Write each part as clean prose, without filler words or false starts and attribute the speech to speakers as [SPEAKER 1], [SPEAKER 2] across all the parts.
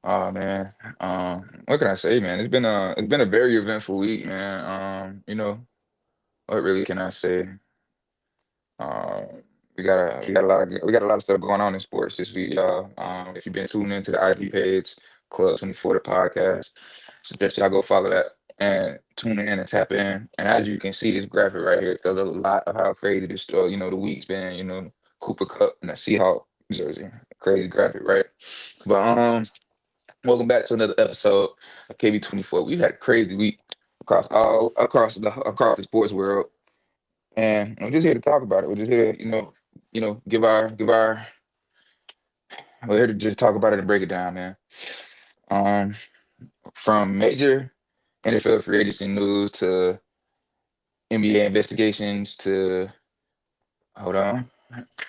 [SPEAKER 1] Oh man, what can I say, man? It's been a very eventful week, man. What really can I say? Um, we got a lot of stuff going on in sports this week, y'all. If you've been tuning into the IG page, Club 24, the podcast, suggest y'all go follow that and tune in and tap in. And as you can see, this graphic right here tells a lot of how crazy the week's been. Cooper Cup and the Seahawk jersey, crazy graphic, right? But welcome back to another episode of KB24. We've had a crazy week across the sports world, and we're just here to talk about it. We're just here, give our we're here to just talk about it and break it down, man. Um, from major NFL free agency news to NBA investigations to hold on,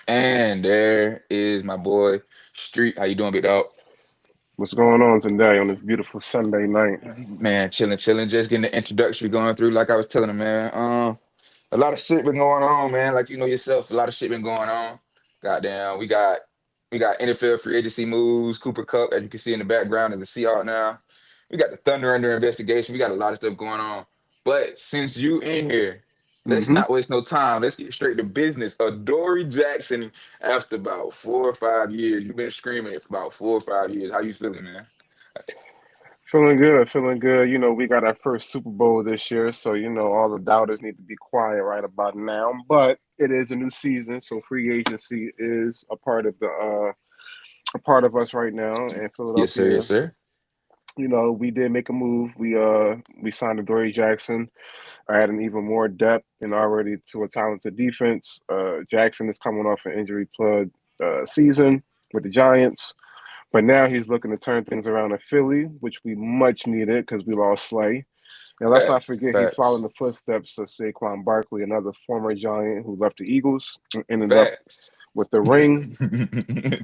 [SPEAKER 1] and there is my boy Street. How you doing, big dog?
[SPEAKER 2] What's going on today on this beautiful Sunday night?
[SPEAKER 1] Man, chilling, chilling. Just getting the introductory going through, like I was telling him, man. A lot of shit been going on, man. Like you know yourself, a lot of shit been going on. Goddamn, we got NFL free agency moves. Cooper Cup, as you can see in the background, is a Seahawk now. We got the Thunder under investigation. We got a lot of stuff going on. But since you in here, let's
[SPEAKER 2] hmm
[SPEAKER 1] not waste no time. Let's get straight to business. Adoree Jackson, after about 4 or 5 years, you've been screaming it for about 4 or 5 years. How you feeling, man?
[SPEAKER 2] Feeling good, feeling good. We got our first Super Bowl this year, so all the doubters need to be quiet right about now. But it is a new season, so free agency is a part of us right now. And
[SPEAKER 1] Yes, sir.
[SPEAKER 2] Philadelphia,
[SPEAKER 1] Yes, sir.
[SPEAKER 2] we did make a move. We signed Adoree Jackson, adding even more depth and already to a talented defense. Jackson is coming off an injury plagued season with the Giants. But now he's looking to turn things around in Philly, which we much needed because we lost Slay. And let's not
[SPEAKER 1] Facts.
[SPEAKER 2] forget he's following
[SPEAKER 1] Facts.
[SPEAKER 2] the footsteps of Saquon Barkley, another former Giant who left the Eagles and ended up
[SPEAKER 1] Facts.
[SPEAKER 2] with the ring.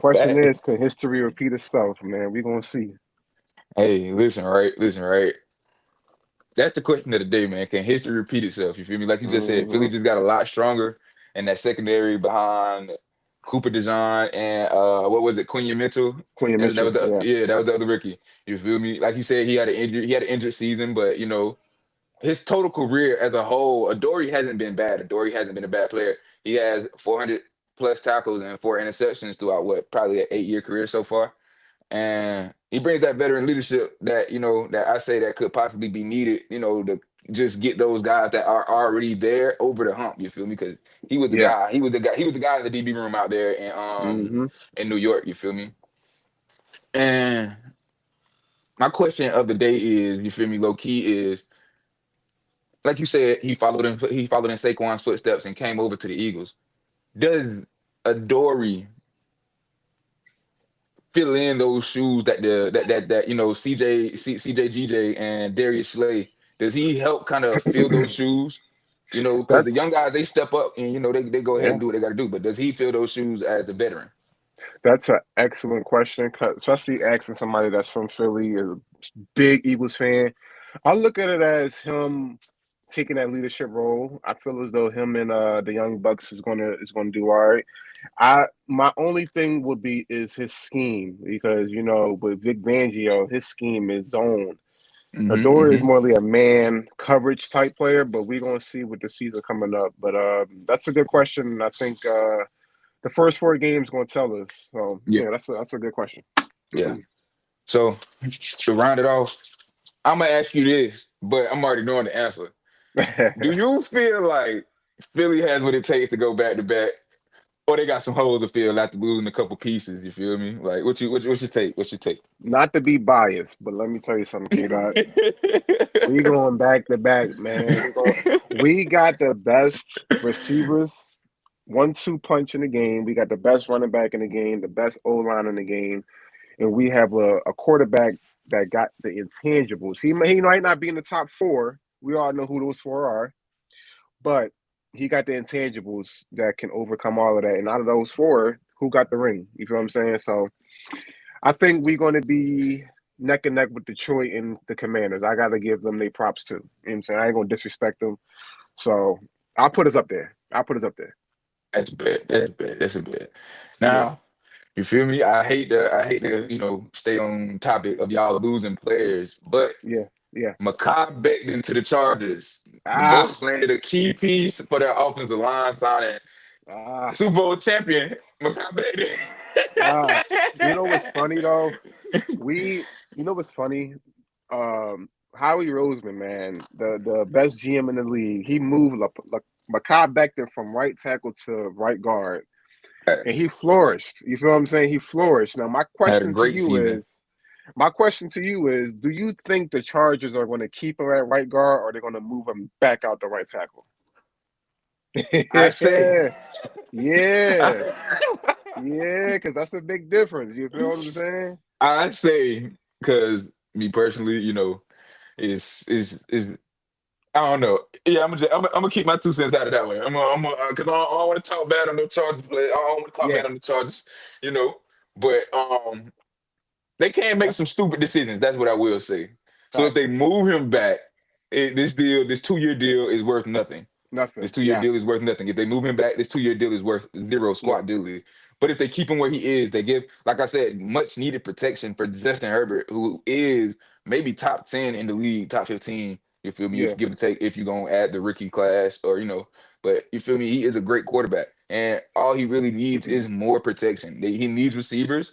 [SPEAKER 2] Question
[SPEAKER 1] Facts.
[SPEAKER 2] is, can history repeat itself, man? We're gonna see.
[SPEAKER 1] Hey, listen, right? Listen, right? That's the question of the day, man. Can history repeat itself? You feel me? Like you just said, Philly
[SPEAKER 2] hmm
[SPEAKER 1] just got a lot stronger, and that secondary behind Cooper DeJean and what was it, Quinion Mitchell?
[SPEAKER 2] Quinn
[SPEAKER 1] That was
[SPEAKER 2] Mitchell,
[SPEAKER 1] the
[SPEAKER 2] yeah.
[SPEAKER 1] yeah, that was the other rookie. You feel me? Like you said, he had an injured season, but his total career as a whole, Adoree hasn't been bad. Adoree hasn't been a bad player. He has 400 plus tackles and 4 interceptions throughout what probably an 8 year career so far. And he brings that veteran leadership that that I say that could possibly be needed, to just get those guys that are already there over the hump. You feel me? Because he was the
[SPEAKER 2] Yeah.
[SPEAKER 1] guy. He was the guy. He was the guy in the DB room out there
[SPEAKER 2] hmm
[SPEAKER 1] in New York. You feel me? And my question of the day is, you feel me? Low key is like you said, he followed in Saquon's footsteps and came over to the Eagles. Does Adoree fill in those shoes that CJ GJ and Darius Slay? Does he help kind of fill those shoes? Because the young
[SPEAKER 2] that's
[SPEAKER 1] guys they step up and they go ahead
[SPEAKER 2] yeah.
[SPEAKER 1] and do what they got to do. But does he fill those shoes as the veteran?
[SPEAKER 2] That's an excellent question, especially asking somebody that's from Philly, a big Eagles fan. I look at it as him taking that leadership role. I feel as though him and the Young Bucks is gonna do all right. I my only thing would be is his scheme because with Vic Fangio, his scheme is zone.
[SPEAKER 1] Hmm.
[SPEAKER 2] Adore is
[SPEAKER 1] Hmm.
[SPEAKER 2] more like a man coverage type player, but we're gonna see with the season coming up. But that's a good question, and I think the first four games gonna tell us. So
[SPEAKER 1] Yeah,
[SPEAKER 2] yeah, that's a good question.
[SPEAKER 1] yeah. So to round it off, I'm gonna ask you this, but I'm already knowing the answer. Do you feel like Philly has what it takes to go back to back, or they got some holes to fill after losing a couple pieces? You feel me? Like what's your take? What's your take?
[SPEAKER 2] Not to be biased, but let me tell you something, K Dot. We going back to back, man. We got the best receivers, 1-2 punch in the game. We got the best running back in the game, the best O line in the game, and we have a quarterback that got the intangibles. He might not be in the top four. We all know who those four are, but he got the intangibles that can overcome all of that. And out of those four, who got the ring? You feel what I'm saying? So I think we're going to be neck and neck with Detroit and the Commanders. I got to give them their props too. You know what I'm saying? I ain't going to disrespect them. So I'll put us up there. I'll put us up there.
[SPEAKER 1] That's bad. That's bad. That's a bad.
[SPEAKER 2] Yeah.
[SPEAKER 1] Now, You feel me? I hate to stay on topic of y'all losing players, but
[SPEAKER 2] Yeah, yeah.
[SPEAKER 1] Makai Becton to the Chargers. The
[SPEAKER 2] Ah,
[SPEAKER 1] Bucs landed a key piece for their offensive line signing.
[SPEAKER 2] ah,
[SPEAKER 1] Super Bowl champion, Makai
[SPEAKER 2] ah. You know what's
[SPEAKER 1] Becton.
[SPEAKER 2] funny though? You know what's funny? Howie Roseman, man, the best GM in the league. He moved Mekhi Becton from right tackle to right guard, and he flourished. You feel what I'm saying? He flourished. Now,
[SPEAKER 1] Had a great season.
[SPEAKER 2] my question to you is, do you think the Chargers are going to keep him at right guard, or they're going to move him back out to right tackle?
[SPEAKER 1] I say,
[SPEAKER 2] Yeah, yeah, yeah, because that's a big difference. You feel what I'm saying?
[SPEAKER 1] I say, because me personally, is I don't know. Yeah, I'm gonna keep my 2 cents out of that way. Because I don't want to talk bad on the Chargers. I don't want to talk
[SPEAKER 2] Yeah,
[SPEAKER 1] bad on the Chargers, you know. But they can make
[SPEAKER 2] that's
[SPEAKER 1] some stupid decisions. That's what I will say. So if
[SPEAKER 2] facts.
[SPEAKER 1] they move him back, this 2-year deal is worth nothing.
[SPEAKER 2] Nothing.
[SPEAKER 1] This 2-year
[SPEAKER 2] Yeah,
[SPEAKER 1] deal is worth nothing. If they move him back, this 2-year deal is worth zero
[SPEAKER 2] yeah,
[SPEAKER 1] squat dilly. But if they keep him where he is, they give, like I said, much needed protection for Justin Herbert, who is maybe top 10 in the league, top 15. You feel me?
[SPEAKER 2] yeah.
[SPEAKER 1] If give or take, if you're gonna add the rookie class, but you feel me? He is a great quarterback, and all he really needs is more protection. He needs receivers,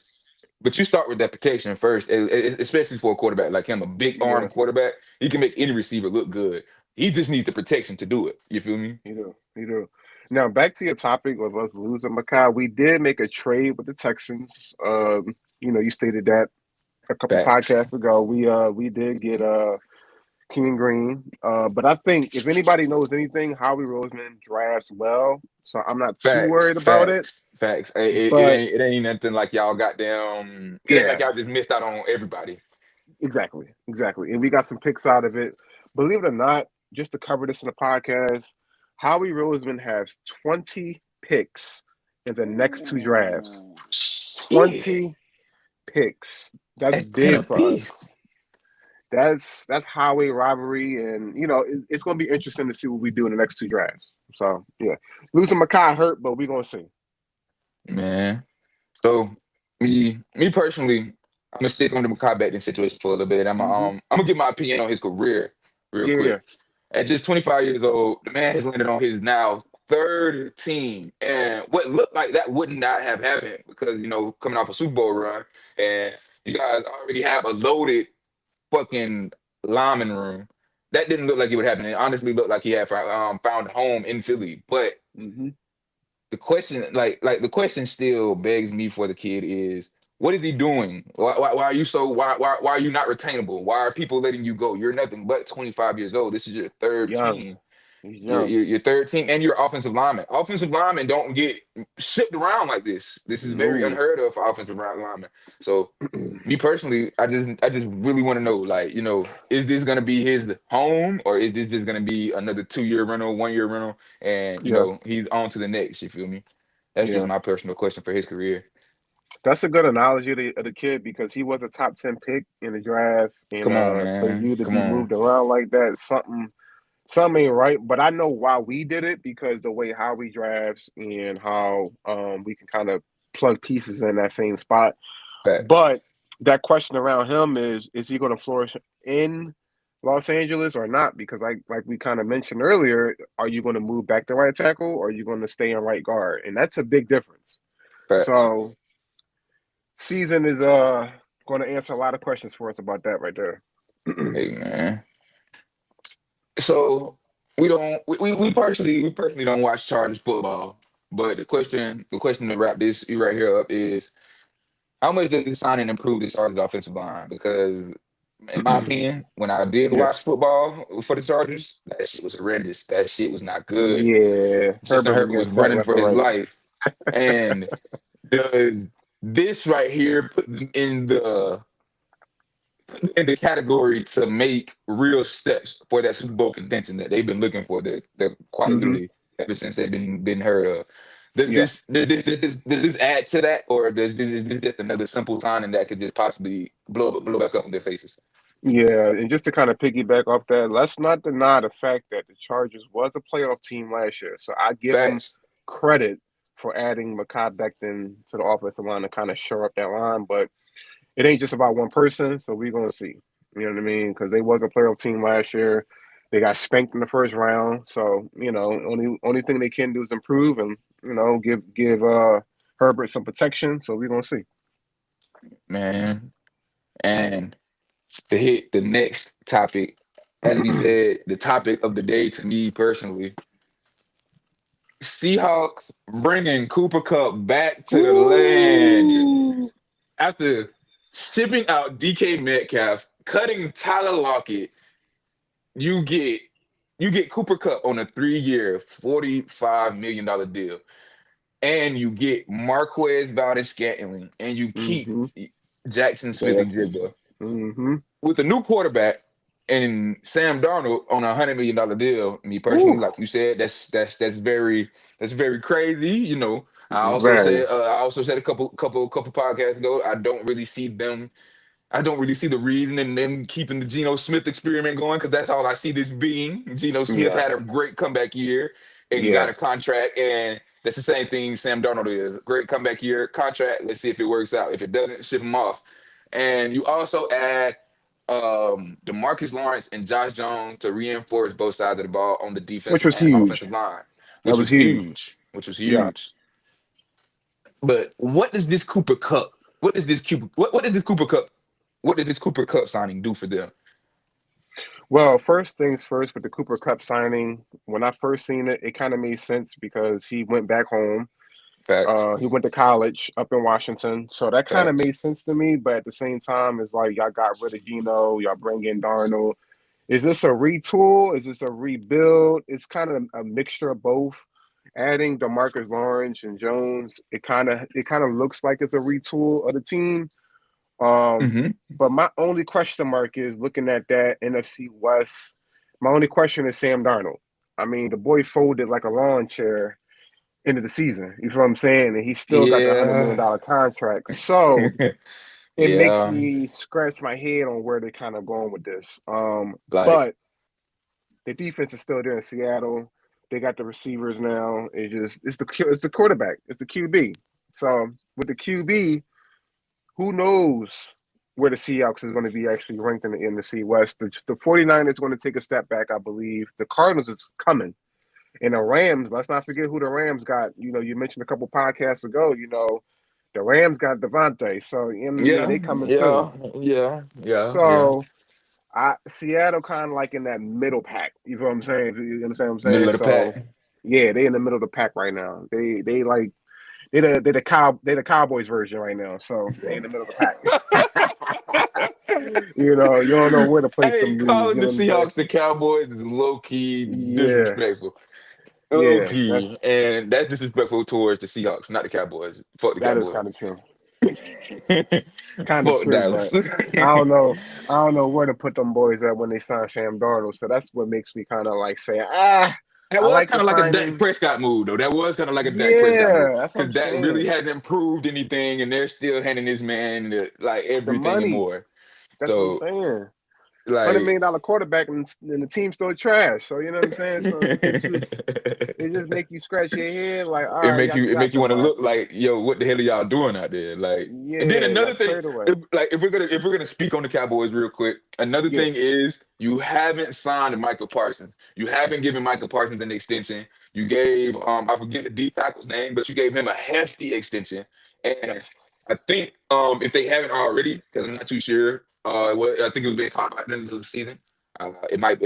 [SPEAKER 1] but you start with that protection first, especially for a quarterback like him, a big
[SPEAKER 2] Yeah,
[SPEAKER 1] arm quarterback. He can make any receiver look good. He just needs the protection to do it. You feel me?
[SPEAKER 2] you do. You do. Now back to your topic of us losing Makai. We did make a trade with the Texans. You stated that a couple
[SPEAKER 1] Facts.
[SPEAKER 2] podcasts ago. We did get King Green. But I think if anybody knows anything, Howie Roseman drafts well. So I'm not too
[SPEAKER 1] Facts,
[SPEAKER 2] worried about it.
[SPEAKER 1] facts, facts. It
[SPEAKER 2] But
[SPEAKER 1] ain't nothing like y'all goddamn. It ain't like
[SPEAKER 2] yeah,
[SPEAKER 1] y'all just missed out on everybody.
[SPEAKER 2] exactly. Exactly. And we got some picks out of it. Believe it or not, just to cover this in the podcast, Howie Roseman has 20 picks in the next two drafts.
[SPEAKER 1] Ooh, shit.
[SPEAKER 2] 20 picks. That's
[SPEAKER 1] That's 10
[SPEAKER 2] big for us.
[SPEAKER 1] apiece.
[SPEAKER 2] That's highway robbery, and it's going to be interesting to see what we do in the next two drafts. So yeah, losing Makai hurt, but we're gonna see.
[SPEAKER 1] Man. So me personally, I'm gonna stick on the Mekhi Becton situation for a little bit.
[SPEAKER 2] Hmm.
[SPEAKER 1] I'm gonna give my opinion on his career real
[SPEAKER 2] Yeah, yeah,
[SPEAKER 1] quick. At just 25 years old, the man has landed on his now third team. And what looked like that would not have happened because, coming off a Super Bowl run and you guys already have a loaded fucking lineman room. That didn't look like it would happen. It honestly looked like he had found a home in Philly. But
[SPEAKER 2] hmm,
[SPEAKER 1] the question, like the question still begs me for the kid is, what is he doing? Why are you so why are you not retainable? Why are people letting you go? You're nothing but 25 years old. This is your third
[SPEAKER 2] young.
[SPEAKER 1] team.
[SPEAKER 2] He's
[SPEAKER 1] Your,
[SPEAKER 2] young.
[SPEAKER 1] your, your third team and your offensive lineman. Offensive linemen don't get shipped around like this. This is very
[SPEAKER 2] No.
[SPEAKER 1] unheard of for offensive linemen. So me personally, I just really want to know, like, is this gonna be his home or is this just gonna be another 2-year rental, 1-year rental, and
[SPEAKER 2] Yeah,
[SPEAKER 1] he's on to the next, you feel me? That's just
[SPEAKER 2] yeah.
[SPEAKER 1] my personal question for his career.
[SPEAKER 2] That's a good analogy of the kid because he was a top 10 pick in the draft, and
[SPEAKER 1] Come on,
[SPEAKER 2] for
[SPEAKER 1] man.
[SPEAKER 2] you to
[SPEAKER 1] Come
[SPEAKER 2] be
[SPEAKER 1] on.
[SPEAKER 2] moved around like that, something ain't right. But I know why we did it because the way how we drafts and how we can kind of plug pieces in that same spot.
[SPEAKER 1] Facts.
[SPEAKER 2] But that question around him is he going to flourish in Los Angeles or not? Because like we kind of mentioned earlier, are you going to move back to right tackle or are you going to stay in right guard? And that's a big difference.
[SPEAKER 1] Facts.
[SPEAKER 2] So season is going to answer a lot of questions for us about that right there.
[SPEAKER 1] Hey, man. So we don't we personally don't watch Chargers football. But the question to wrap this right here up is, how much does this signing improve the Chargers offensive line? Because in my opinion, when I did
[SPEAKER 2] Yeah,
[SPEAKER 1] watch football for the Chargers, that shit was horrendous. That shit was not good.
[SPEAKER 2] yeah.
[SPEAKER 1] Justin
[SPEAKER 2] Herbert was
[SPEAKER 1] Herbert
[SPEAKER 2] getting
[SPEAKER 1] was
[SPEAKER 2] sacked
[SPEAKER 1] running
[SPEAKER 2] left
[SPEAKER 1] for
[SPEAKER 2] and
[SPEAKER 1] his
[SPEAKER 2] right.
[SPEAKER 1] life. And does this right here put them in the category to make real steps for that Super Bowl contention that they've been looking for, the quite
[SPEAKER 2] Hmm.
[SPEAKER 1] literally ever since they've been heard of. Does
[SPEAKER 2] Yeah.
[SPEAKER 1] this does this add to that, or is this just another simple signing that could just possibly blow back up in their faces?
[SPEAKER 2] Yeah, and just to kind of piggyback off that, let's not deny the fact that the Chargers was a playoff team last year. So I give them
[SPEAKER 1] Facts.
[SPEAKER 2] credit for adding Makai Becton to the offensive line to kind of shore up that line. But it ain't just about one person, so we're gonna see. You know what I mean? Because they was a playoff team last year. They got spanked in the first round, so only thing they can do is improve and give Herbert some protection. So we're gonna see.
[SPEAKER 1] man. And to hit the next topic, as we said, the topic of the day to me personally, Seahawks bringing Cooper Cup back to the land
[SPEAKER 2] Ooh.
[SPEAKER 1] after shipping out DK Metcalf, cutting Tyler Lockett. You get you get Cooper Cup on a 3-year, $45 million deal, and you get Marquez Valdez-Scantling, and you keep
[SPEAKER 2] Mm-hmm.
[SPEAKER 1] Jackson Smith and
[SPEAKER 2] Jackson.
[SPEAKER 1] Jigba
[SPEAKER 2] Mm-hmm.
[SPEAKER 1] with a new quarterback and Sam Darnold on $100 million deal. Me personally,
[SPEAKER 2] Ooh.
[SPEAKER 1] like you said, that's very crazy.
[SPEAKER 2] Very.
[SPEAKER 1] I also said a couple podcasts ago. I don't really see the reason in them keeping the Geno Smith experiment going because that's all I see this being. Geno Smith
[SPEAKER 2] Yeah.
[SPEAKER 1] had a great comeback year and got
[SPEAKER 2] Yeah.
[SPEAKER 1] a contract, and that's the same thing Sam Darnold is. Great comeback year, contract. Let's see if it works out. If it doesn't, ship him off. And you also add DeMarcus Lawrence and Josh Jones to reinforce both sides of the ball on the
[SPEAKER 2] Which
[SPEAKER 1] defensive
[SPEAKER 2] was
[SPEAKER 1] and
[SPEAKER 2] huge.
[SPEAKER 1] offensive line,
[SPEAKER 2] That
[SPEAKER 1] which
[SPEAKER 2] was
[SPEAKER 1] was
[SPEAKER 2] huge.
[SPEAKER 1] huge. Which was
[SPEAKER 2] Yeah.
[SPEAKER 1] huge. But what does this Cooper Cup? What does this Cooper Cup? What does this Cooper Cup signing do for them?
[SPEAKER 2] Well, first things first with the Cooper Cup signing, when I first seen it, it kind of made sense because he went back home.
[SPEAKER 1] Facts.
[SPEAKER 2] He went to college up in Washington. So that kind of
[SPEAKER 1] Facts.
[SPEAKER 2] made sense to me. But at the same time, it's like y'all got rid of Geno, y'all bring in Darnold. Is this a retool? Is this a rebuild? It's kind of a mixture of both. Adding DeMarcus Lawrence and Jones, it kind of looks like it's a retool of the team. Um,
[SPEAKER 1] Hmm.
[SPEAKER 2] but my only question mark is looking at that NFC West. My only question is Sam Darnold. I mean, the boy folded like a lawn chair into the season. You know what I'm saying? And he still got the
[SPEAKER 1] Yeah.
[SPEAKER 2] $100 million contract. So it makes
[SPEAKER 1] Yeah.
[SPEAKER 2] me scratch my head on where they're kind of going with this.
[SPEAKER 1] Like,
[SPEAKER 2] But the defense is still there in Seattle. They got the receivers now. It's the quarterback. It's the QB. So with the QB, who knows where the Seahawks is going to be actually ranked in the NFC West. The 49ers is going to take a step back, I believe. The Cardinals is coming. And the Rams, let's not forget who the Rams got. You mentioned a couple podcasts ago, the Rams got Devontae. So,
[SPEAKER 1] yeah,
[SPEAKER 2] they coming too.
[SPEAKER 1] yeah, yeah, yeah, yeah.
[SPEAKER 2] So, Seattle kind of like in that middle pack. You know what I'm saying? You understand what I'm saying?
[SPEAKER 1] Middle of the
[SPEAKER 2] So,
[SPEAKER 1] pack.
[SPEAKER 2] yeah, they in the middle of the pack right now. They like they the Cowboys version right now. So they in the middle of the pack. You don't know where to place
[SPEAKER 1] Hey,
[SPEAKER 2] them leaves.
[SPEAKER 1] calling
[SPEAKER 2] You
[SPEAKER 1] the
[SPEAKER 2] know what I'm saying?
[SPEAKER 1] Seahawks the Cowboys is low key
[SPEAKER 2] Yeah,
[SPEAKER 1] disrespectful. Low
[SPEAKER 2] yeah. That's
[SPEAKER 1] key, and that's disrespectful towards the Seahawks, not the Cowboys. Fuck the
[SPEAKER 2] that is
[SPEAKER 1] Cowboys.
[SPEAKER 2] kind of true. Kind of
[SPEAKER 1] Fuck
[SPEAKER 2] true, but
[SPEAKER 1] Dallas.
[SPEAKER 2] I don't know. I don't know where to put them boys at when they sign Sam Darnold. So that's what makes me kind of like say,
[SPEAKER 1] That
[SPEAKER 2] I
[SPEAKER 1] was
[SPEAKER 2] like the
[SPEAKER 1] kind of like a Dak
[SPEAKER 2] signing.
[SPEAKER 1] Prescott move, though. That was kind of like a Dak Prescott move
[SPEAKER 2] Yeah, that's what I'm
[SPEAKER 1] because Dak really
[SPEAKER 2] saying.
[SPEAKER 1] hasn't proved anything, and they're still handing this man like
[SPEAKER 2] The
[SPEAKER 1] everything and
[SPEAKER 2] money.
[SPEAKER 1] more.
[SPEAKER 2] That's what I'm
[SPEAKER 1] So,
[SPEAKER 2] saying. $100 million
[SPEAKER 1] like,
[SPEAKER 2] quarterback and the team's still trash. So you know what I'm saying. So it just make you scratch your head like, all
[SPEAKER 1] it
[SPEAKER 2] right,
[SPEAKER 1] make
[SPEAKER 2] y'all
[SPEAKER 1] you it
[SPEAKER 2] got
[SPEAKER 1] make you want to look
[SPEAKER 2] Demarcus.
[SPEAKER 1] like, yo, what the hell are y'all doing out there? Like, and then
[SPEAKER 2] Yeah, y'all
[SPEAKER 1] another thing,
[SPEAKER 2] trade away.
[SPEAKER 1] if we're gonna speak on the Cowboys real quick, another
[SPEAKER 2] Yeah,
[SPEAKER 1] thing is you haven't signed Michael Parsons. You haven't given Michael Parsons an extension. You gave I forget the D tackle's name, but you gave him a hefty extension. And
[SPEAKER 2] yes.
[SPEAKER 1] I think if they haven't already, because I'm not too sure, I think it was being talked about at the end of the season. I might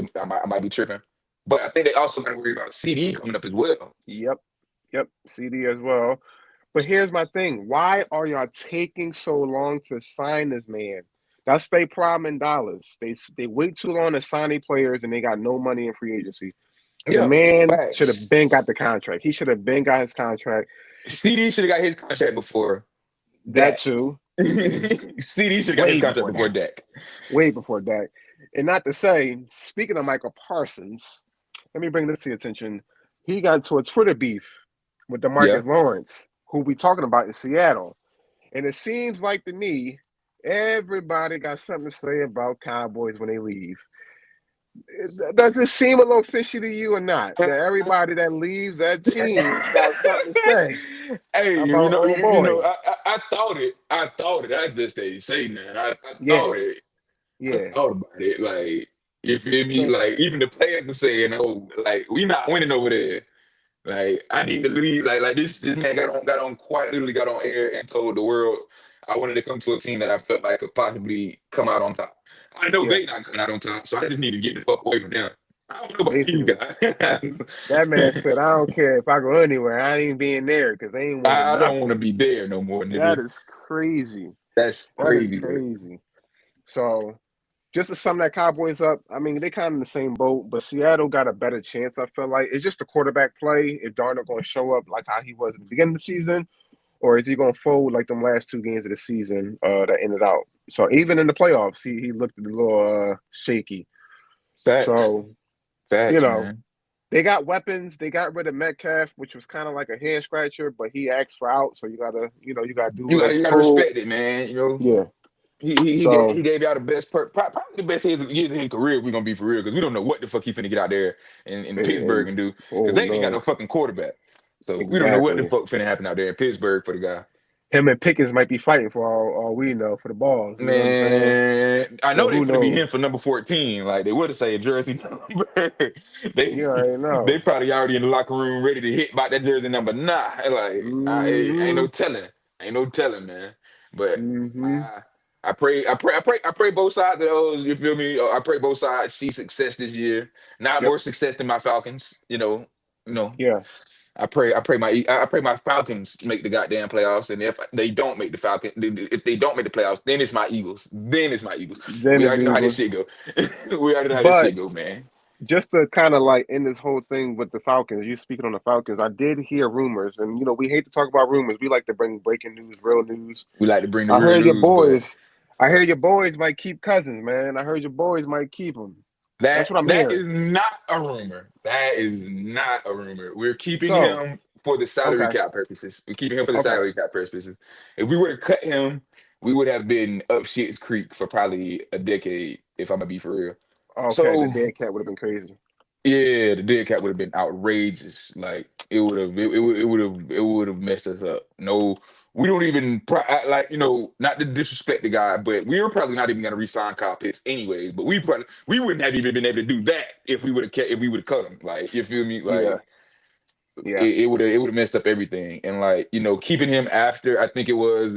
[SPEAKER 1] be tripping, but I think they also got to worry about CD coming up as well.
[SPEAKER 2] Yep, yep. CD as well. But here's my thing. Why are y'all taking so long to sign this man? That's their problem in Dallas. They wait too long to sign their players and they got no money in free agency. The
[SPEAKER 1] Yeah,
[SPEAKER 2] man should have
[SPEAKER 1] facts.
[SPEAKER 2] been got the contract. He should have been got his contract.
[SPEAKER 1] CD should have got his contract before
[SPEAKER 2] That
[SPEAKER 1] Dak.
[SPEAKER 2] too.
[SPEAKER 1] CD should have got his
[SPEAKER 2] Way
[SPEAKER 1] contract
[SPEAKER 2] before
[SPEAKER 1] before
[SPEAKER 2] that.
[SPEAKER 1] Dak.
[SPEAKER 2] Way before that. And not to say, speaking of Michael Parsons, let me bring this to your attention. He got into a Twitter beef with
[SPEAKER 1] Yeah.
[SPEAKER 2] DeMarcus Lawrence, who we talking about in Seattle. And it seems like to me, everybody got something to say about Cowboys when they leave. Does it seem a little fishy to you or not? That everybody that leaves that team got something to say
[SPEAKER 1] Hey,
[SPEAKER 2] about old boy.
[SPEAKER 1] I thought it. I thought it. I just ain't say nothing. I
[SPEAKER 2] Yeah,
[SPEAKER 1] thought it. I
[SPEAKER 2] yeah.
[SPEAKER 1] thought about it. Like, you feel me?
[SPEAKER 2] So
[SPEAKER 1] Like, even the players are saying, "Oh, like we not winning over there." Like, I need to leave. Like this man quite literally got on air and told the world I wanted to come to a team that I felt like could possibly come out on top. I know
[SPEAKER 2] yeah,
[SPEAKER 1] they not coming out on top, so I just need to get the fuck away from them. I don't know about you
[SPEAKER 2] basically,
[SPEAKER 1] guys.
[SPEAKER 2] that man said, "I don't care if I go anywhere. I ain't being there because they ain't winning
[SPEAKER 1] I don't want to
[SPEAKER 2] nothing."
[SPEAKER 1] be there no more,
[SPEAKER 2] That
[SPEAKER 1] nigga.
[SPEAKER 2] is crazy.
[SPEAKER 1] That's
[SPEAKER 2] That is
[SPEAKER 1] crazy work.
[SPEAKER 2] crazy. So just to sum that Cowboys up, I mean, they kind of in the same boat, but Seattle got a better chance, I feel like. It's just the quarterback play. If Darnold going to show up like how he was at the beginning of the season, or is he going to fold like them last two games of the season that ended out? So even in the playoffs, he looked a little shaky.
[SPEAKER 1] Facts,
[SPEAKER 2] So, you
[SPEAKER 1] facts,
[SPEAKER 2] know,
[SPEAKER 1] man.
[SPEAKER 2] they got weapons. They got rid of Metcalf, which was kind of like a head scratcher, but he asked for out. So you gotta do
[SPEAKER 1] You
[SPEAKER 2] what's
[SPEAKER 1] gotta
[SPEAKER 2] told.
[SPEAKER 1] respect it, man. You know,
[SPEAKER 2] Yeah.
[SPEAKER 1] he
[SPEAKER 2] So,
[SPEAKER 1] gave y'all the best probably the best years of his career. We gonna be for real because we don't know what the fuck he finna get out there in Pittsburgh
[SPEAKER 2] and
[SPEAKER 1] and do because
[SPEAKER 2] oh
[SPEAKER 1] they ain't got no
[SPEAKER 2] no,
[SPEAKER 1] fucking quarterback. So we don't know what the
[SPEAKER 2] exactly.
[SPEAKER 1] fuck finna happen out there in Pittsburgh for the guy.
[SPEAKER 2] Him and Pickens might be fighting for all we know for the balls. You know what I'm saying?
[SPEAKER 1] Man, I
[SPEAKER 2] So
[SPEAKER 1] know they
[SPEAKER 2] who
[SPEAKER 1] finna be
[SPEAKER 2] knows?
[SPEAKER 1] him for number 14. Like they would have said jersey number. they
[SPEAKER 2] You already
[SPEAKER 1] they
[SPEAKER 2] know.
[SPEAKER 1] probably already in the locker room ready to hit by that jersey number. Nah, like ain't
[SPEAKER 2] Mm-hmm.
[SPEAKER 1] no telling. Ain't no telling, man. But
[SPEAKER 2] Mm-hmm.
[SPEAKER 1] I I pray both sides of those, you feel me? I pray both sides see success this year. Not
[SPEAKER 2] Yep.
[SPEAKER 1] more success than my Falcons, you know.
[SPEAKER 2] Yeah.
[SPEAKER 1] I pray my Falcons make the goddamn playoffs, and if they don't make the Falcons, if they don't make the playoffs, then it's my Eagles. Then it's my Eagles.
[SPEAKER 2] Then
[SPEAKER 1] We
[SPEAKER 2] it's
[SPEAKER 1] already know how this shit
[SPEAKER 2] Eagles.
[SPEAKER 1] go. We already know how this
[SPEAKER 2] But
[SPEAKER 1] shit go, man.
[SPEAKER 2] just to kind of like end this whole thing with the Falcons, you speaking on the Falcons, I did hear rumors, and we hate to talk about rumors. We like to bring breaking news, real news.
[SPEAKER 1] We like to bring the
[SPEAKER 2] I
[SPEAKER 1] real
[SPEAKER 2] heard your
[SPEAKER 1] news, but
[SPEAKER 2] boys. I heard your boys might keep Cousins, man. I heard your boys might keep him. That's
[SPEAKER 1] that
[SPEAKER 2] what I'm
[SPEAKER 1] that
[SPEAKER 2] hearing.
[SPEAKER 1] is not a rumor. That is not a rumor. We're keeping
[SPEAKER 2] So,
[SPEAKER 1] him for the salary
[SPEAKER 2] okay,
[SPEAKER 1] cap purposes. We're keeping him for the
[SPEAKER 2] okay,
[SPEAKER 1] salary cap purposes. If we were to cut him, we would have been up shit's creek for probably a decade, if I'm gonna be for real.
[SPEAKER 2] okay. The
[SPEAKER 1] So
[SPEAKER 2] dead cat would have been crazy.
[SPEAKER 1] yeah, the dead cat would have been outrageous. Like it would have messed us up. No, we don't even like not to disrespect the guy, but we were probably not even gonna resign Kyle Pitts anyways. But we wouldn't have even been able to do that if we would have cut him. Like you feel me?
[SPEAKER 2] Yeah,
[SPEAKER 1] Like
[SPEAKER 2] yeah.
[SPEAKER 1] it would have messed up everything. And like keeping him after I think it was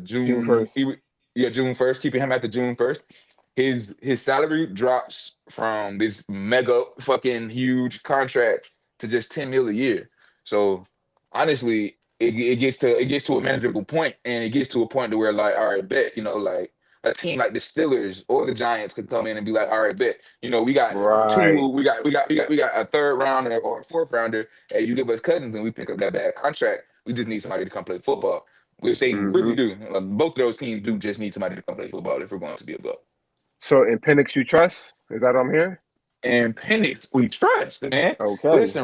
[SPEAKER 2] June
[SPEAKER 1] June
[SPEAKER 2] 1st.
[SPEAKER 1] yeah, June 1st, keeping him after June 1st, his salary drops from this mega fucking huge contract to just 10 mil a year. So honestly, it gets to a manageable point, and it gets to a point to where like, all right, bet, like a team like the Steelers or the Giants could come in and be like, all right, bet, we got
[SPEAKER 2] Right.
[SPEAKER 1] a third rounder or a fourth rounder, and you give us Cousins and we pick up that bad contract. We just need somebody to come play football, which they
[SPEAKER 2] Hmm.
[SPEAKER 1] really do. Like, both of those teams do just need somebody to come play football if we're going to be a go.
[SPEAKER 2] So in Penix, you trust? Is that what I'm hearing?
[SPEAKER 1] And Penix, we trust, man.
[SPEAKER 2] Okay.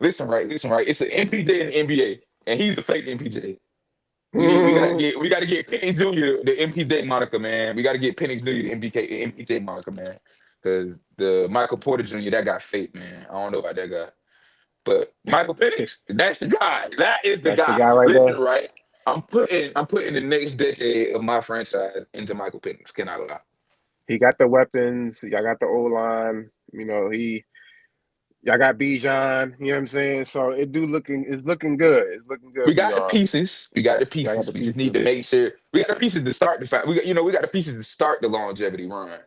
[SPEAKER 1] Listen, right. It's an MPJ in the NBA, and he's a fake MPJ. We gotta get Penix Jr. the MPJ moniker, man. We gotta get Penix Jr. the MPJ moniker, man. Because the Michael Porter Jr. that got fake, man. I don't know about that guy. But Michael Penix, that's the guy. That is the
[SPEAKER 2] That's the
[SPEAKER 1] guy.
[SPEAKER 2] guy right
[SPEAKER 1] Listen,
[SPEAKER 2] there.
[SPEAKER 1] right. I'm putting the next decade of my franchise into Michael Penix. Can I lie?
[SPEAKER 2] He got the weapons. Y'all got the O line. Y'all got Bijan. You know what I'm saying? So it's looking good. It's looking good
[SPEAKER 1] We
[SPEAKER 2] for
[SPEAKER 1] got the
[SPEAKER 2] y'all.
[SPEAKER 1] pieces. We got the
[SPEAKER 2] Y'all got
[SPEAKER 1] pieces.
[SPEAKER 2] the
[SPEAKER 1] We just need to
[SPEAKER 2] pieces.
[SPEAKER 1] make sure we got the pieces to start the fact. We got the pieces to start the longevity run.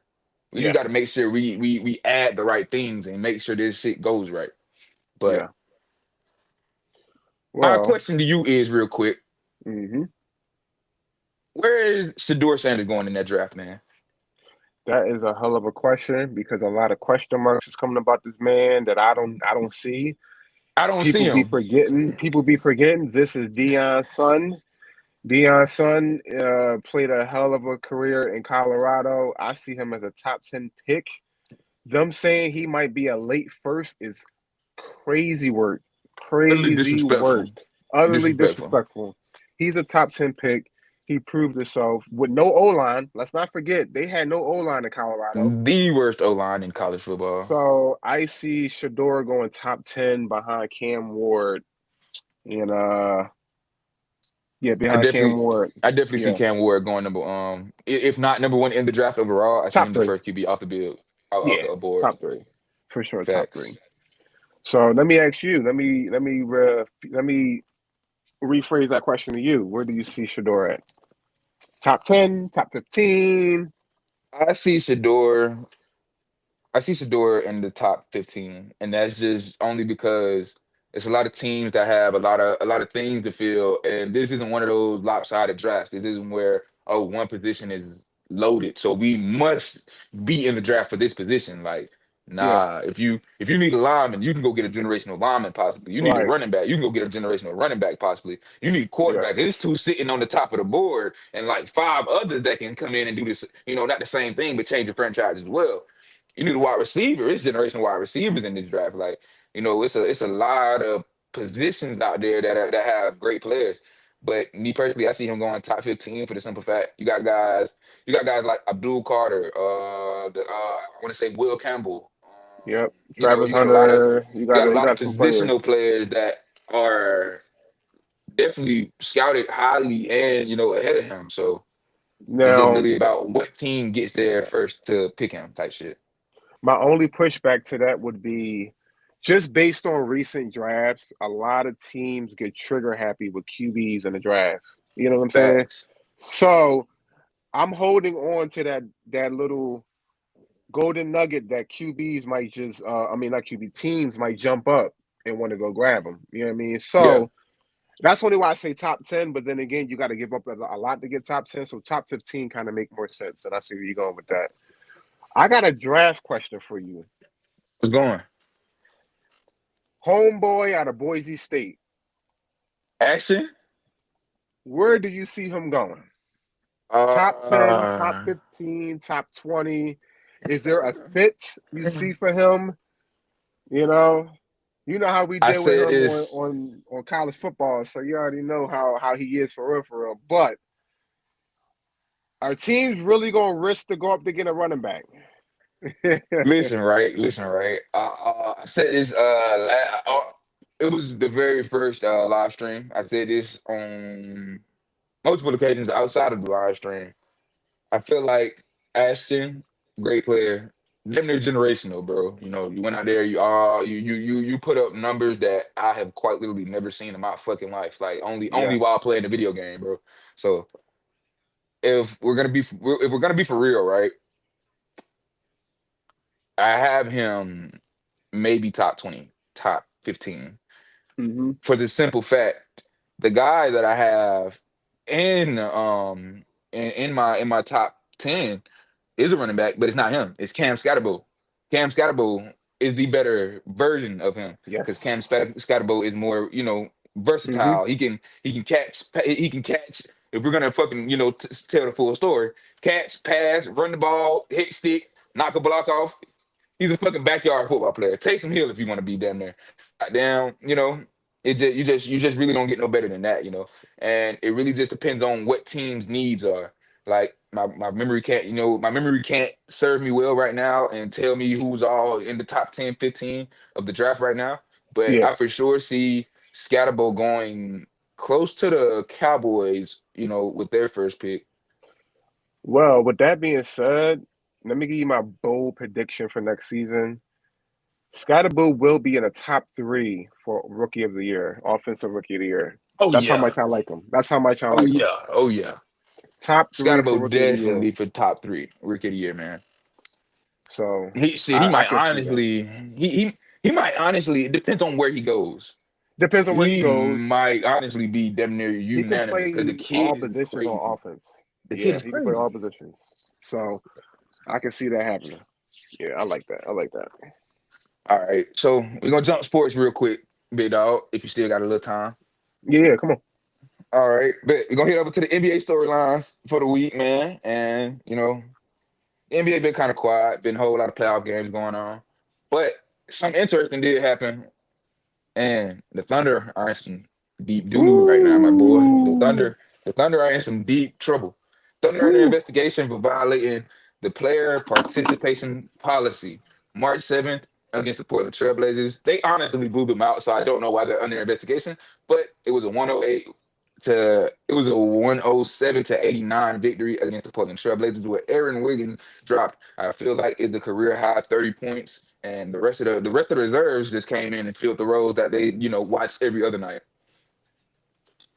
[SPEAKER 1] We just
[SPEAKER 2] Yeah.
[SPEAKER 1] got to make sure we add the right things and make sure this shit goes right. But
[SPEAKER 2] Yeah.
[SPEAKER 1] my
[SPEAKER 2] Well,
[SPEAKER 1] question to you is real quick:
[SPEAKER 2] hmm
[SPEAKER 1] where is Shador Sanders going in that draft, man?
[SPEAKER 2] that is a hell of a question because a lot of question marks is coming about this man that I don't see.
[SPEAKER 1] I don't see
[SPEAKER 2] People be
[SPEAKER 1] him.
[SPEAKER 2] forgetting. People be forgetting. This is Dion's son. Dion's son played a hell of a career in Colorado. I see him as a top 10 pick. Them saying he might be a late first is crazy work.
[SPEAKER 1] Utterly
[SPEAKER 2] Crazy work.
[SPEAKER 1] disrespectful.
[SPEAKER 2] Utterly
[SPEAKER 1] Disrespectful.
[SPEAKER 2] disrespectful. He's a top 10 pick. He proved himself with no O line. Let's not forget they had no O line in Colorado.
[SPEAKER 1] The worst O line in college football.
[SPEAKER 2] So I see Shador going top 10 behind Cam Ward and yeah,
[SPEAKER 1] I
[SPEAKER 2] behind Cam
[SPEAKER 1] definitely,
[SPEAKER 2] Ward.
[SPEAKER 1] I definitely see
[SPEAKER 2] Yeah,
[SPEAKER 1] Cam Ward going if not number one in the draft overall, I see
[SPEAKER 2] top
[SPEAKER 1] him the
[SPEAKER 2] three.
[SPEAKER 1] first QB off the bill, off
[SPEAKER 2] Yeah,
[SPEAKER 1] the board.
[SPEAKER 2] top three for sure. Top three.
[SPEAKER 1] Facts.
[SPEAKER 2] So let me ask you. Let me rephrase that question to you. Where do you see Shador at? Top 10, top 15?
[SPEAKER 1] I see Shador. I see Shador in the top 15, and that's just only because it's a lot of teams that have a lot of things to fill, and this isn't one of those lopsided drafts. This isn't where one position is loaded, so we must be in the draft for this position. Like,
[SPEAKER 2] Yeah,
[SPEAKER 1] nah, if you need a lineman, you can go get a generational lineman possibly. You need a
[SPEAKER 2] right.
[SPEAKER 1] running back, you can go get a generational running back possibly. You need a
[SPEAKER 2] Yeah,
[SPEAKER 1] quarterback. There's two sitting on the top of the board, and like five others that can come in and do this. Not the same thing, but change the franchise as well. You need a wide receiver. It's generation wide receivers in this draft. Like, it's a lot of positions out there that have great players. But me personally, I see him going top 15 for the simple fact you got guys like Abdul Carter, I want to say Will Campbell.
[SPEAKER 2] yep. Travis
[SPEAKER 1] You got a lot of
[SPEAKER 2] Hunter.
[SPEAKER 1] you got a
[SPEAKER 2] You
[SPEAKER 1] lot of
[SPEAKER 2] got some players.
[SPEAKER 1] positional players that are definitely scouted highly and ahead of him. So it's just
[SPEAKER 2] Now,
[SPEAKER 1] really about what team gets there first to pick him type shit.
[SPEAKER 2] my only pushback to that would be just based on recent drafts, a lot of teams get trigger happy with QBs in the draft. You know what I'm saying?
[SPEAKER 1] Facts.
[SPEAKER 2] So I'm holding on to that little golden nugget that QBs might just I mean not QB teams might jump up and want to go grab them. You know what I mean?
[SPEAKER 1] Yeah.
[SPEAKER 2] So that's only why I say top 10, but then again, you got to give up a lot to get top 10. So top 15 kind of make more sense. And I see where you're going with that. I got a draft question for you.
[SPEAKER 1] What's going?
[SPEAKER 2] Homeboy out of Boise State.
[SPEAKER 1] Action?
[SPEAKER 2] Where do you see him going? Top 10, top
[SPEAKER 1] Uh,
[SPEAKER 2] 15, top 20. Is there a fit you see for him? You know, you know how we
[SPEAKER 1] I
[SPEAKER 2] did with
[SPEAKER 1] said
[SPEAKER 2] him
[SPEAKER 1] this.
[SPEAKER 2] on college football, so you already know how he is for real, for real. But our team's really gonna risk to go up to get a running back.
[SPEAKER 1] Listen, right. I said this. It was the very first live stream. I said this on multiple occasions outside of the live stream. I feel like Ashton, great player, damn near generational, bro. You went out there, you put up numbers that I have quite literally never seen in my fucking life. Like only
[SPEAKER 2] Yeah.
[SPEAKER 1] while playing the video game, bro. So if we're gonna be for real, right? I have him maybe top 20, top 15.
[SPEAKER 2] Hmm.
[SPEAKER 1] For the simple fact, the guy that I have in in my top 10 is a running back, but it's not him. It's Cam Scatterbo. Cam Scatterbo is the better version of him because Cam
[SPEAKER 2] Yes.
[SPEAKER 1] Scatterbo is more,
[SPEAKER 2] Hmm.
[SPEAKER 1] versatile. He can catch. If we're gonna fucking, tell the full story, catch, pass, run the ball, hit stick, knock a block off. He's a fucking backyard football player. Take some Hill if you want to be down there. Down, you just really don't get no better than that, And it really just depends on what team's needs are. Like my memory can't serve me well right now and tell me who's all in the top 10, 15 of the draft right now. But
[SPEAKER 2] Yeah.
[SPEAKER 1] I for sure see Scatterbo going close to the Cowboys, with their first pick.
[SPEAKER 2] Well, with that being said, let me give you my bold prediction for next season. Scottaboo will be in the top three for Rookie of the Year, Offensive Rookie of the Year.
[SPEAKER 1] Oh
[SPEAKER 2] That's how
[SPEAKER 1] yeah.
[SPEAKER 2] much I like him. That's how much I
[SPEAKER 1] Oh
[SPEAKER 2] like him.
[SPEAKER 1] yeah. Oh yeah.
[SPEAKER 2] Top three for
[SPEAKER 1] Scatterbo
[SPEAKER 2] Rookie of the Year.
[SPEAKER 1] definitely for top three rookie of the year, man.
[SPEAKER 2] So
[SPEAKER 1] He shit, he
[SPEAKER 2] I
[SPEAKER 1] might
[SPEAKER 2] can see that.
[SPEAKER 1] honestly he might honestly, it depends on where he goes.
[SPEAKER 2] Depends on where he
[SPEAKER 1] He
[SPEAKER 2] goes.
[SPEAKER 1] might honestly be damn near
[SPEAKER 2] He can
[SPEAKER 1] unanimous because the
[SPEAKER 2] play all
[SPEAKER 1] kid is
[SPEAKER 2] positions on
[SPEAKER 1] crazy.
[SPEAKER 2] offense.
[SPEAKER 1] The kid
[SPEAKER 2] Yeah,
[SPEAKER 1] is
[SPEAKER 2] he can play
[SPEAKER 1] crazy.
[SPEAKER 2] all positions. So I can see that happening. Yeah, I like that. I like that.
[SPEAKER 1] All right. So we're gonna jump sports real quick, big dog, if you still got a little time.
[SPEAKER 2] Yeah, yeah, come on.
[SPEAKER 1] All right. But we're gonna head over to the NBA storylines for the week, man. And the NBA been kind of quiet, been a whole lot of playoff games going on. But something interesting did happen. And the Thunder are in some deep doo doo right now, my boy. The
[SPEAKER 2] Ooh.
[SPEAKER 1] Thunder. The Thunder are in some deep trouble. Thunder under
[SPEAKER 2] Woo.
[SPEAKER 1] investigation for violating the player participation policy. March 7th against the Portland Trailblazers. They honestly blew them out, so I don't know why they're under investigation, but it was a 107 to 89 victory against the Portland Trailblazers where Aaron Wiggins dropped, I feel like, is the career high 30 points, and the reserves just came in and filled the roles that they, watched every other night.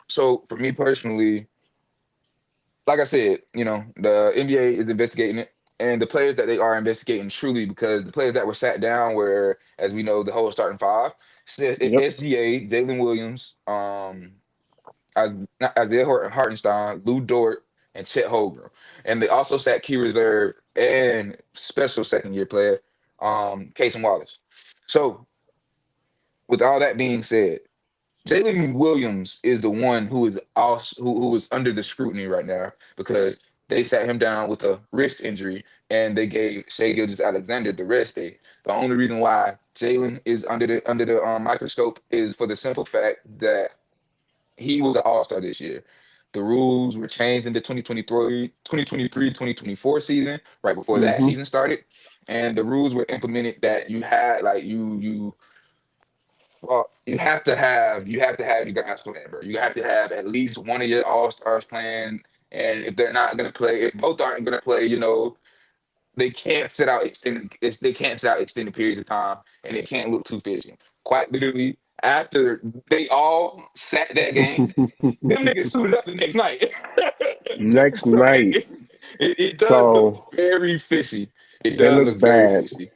[SPEAKER 1] So for me personally, like I said, the NBA is investigating it, and the players that they are investigating truly, because the players that were sat down were, as we know, the whole starting five:
[SPEAKER 2] Yep.
[SPEAKER 1] SGA, Jalen Williams, Isaiah Hartenstein, Lou Dort, and Chet Holmgren, and they also sat key reserve and special second year player, Casey Wallace. So, with all that being said, Jalen Williams is the one who is also who is under the scrutiny right now because they sat him down with a wrist injury and they gave Shai Gilgeous-Alexander the rest day. The only reason why Jalen is under the microscope is for the simple fact that he was an all-star this year. The rules were changed in the 2023-2024 season, right before that
[SPEAKER 2] Mm-hmm.
[SPEAKER 1] season started. And the rules were implemented that you had like you well, you have to have your guys playing, bro. You have to have at least one of your all stars playing, and if they're not gonna play, if both aren't gonna play, they can't sit out extended periods of time, and it can't look too fishy. Quite literally, after they all sat that game, them niggas suited up the next night.
[SPEAKER 2] Next
[SPEAKER 1] So
[SPEAKER 2] night.
[SPEAKER 1] it does look
[SPEAKER 2] So
[SPEAKER 1] very fishy. It
[SPEAKER 2] it
[SPEAKER 1] does
[SPEAKER 2] looks
[SPEAKER 1] look very
[SPEAKER 2] bad.
[SPEAKER 1] fishy.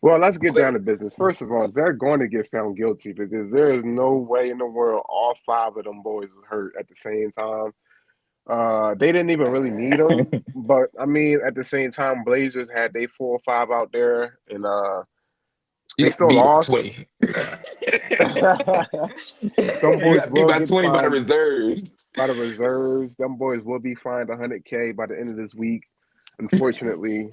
[SPEAKER 2] Well, let's get
[SPEAKER 1] But
[SPEAKER 2] down to business. First of all, they're going to get found guilty because there is no way in the world all five of them boys was hurt at the same time. They didn't even really need them, but I mean, at the same time, Blazers had they 4 or 5 out there, and
[SPEAKER 1] you
[SPEAKER 2] they
[SPEAKER 1] got
[SPEAKER 2] still
[SPEAKER 1] beat by
[SPEAKER 2] lost.
[SPEAKER 1] 20.
[SPEAKER 2] Them
[SPEAKER 1] You
[SPEAKER 2] boys
[SPEAKER 1] got beat
[SPEAKER 2] will
[SPEAKER 1] by
[SPEAKER 2] get
[SPEAKER 1] 20 by the
[SPEAKER 2] fined
[SPEAKER 1] reserves.
[SPEAKER 2] by the reserves. Them boys will be fined 100K by the end of this week, unfortunately.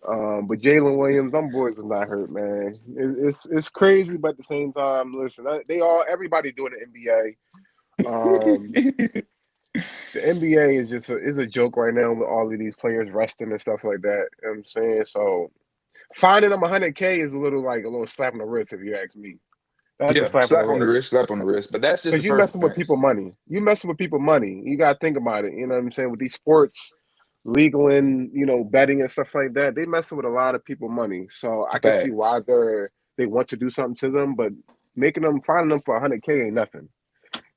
[SPEAKER 2] But Jalen Williams, them boys is not hurt, man. It's crazy, but at the same time, listen, everybody doing the NBA. The NBA is just is a joke right now with all of these players resting and stuff like that. You know what I'm saying? So finding them 100K is a little slap on the wrist if you ask me. That's a
[SPEAKER 1] Yeah,
[SPEAKER 2] slap on the wrist.
[SPEAKER 1] slap on the wrist. But that's just the
[SPEAKER 2] Because you
[SPEAKER 1] first
[SPEAKER 2] messing with
[SPEAKER 1] offense.
[SPEAKER 2] people money. You messing with people money. You gotta think about it. You know what I'm saying? With these sports, legal and betting and stuff like that, they messing with a lot of people money. So I can see why
[SPEAKER 1] Facts.
[SPEAKER 2] they want to do something to them, but finding them for 100K ain't nothing.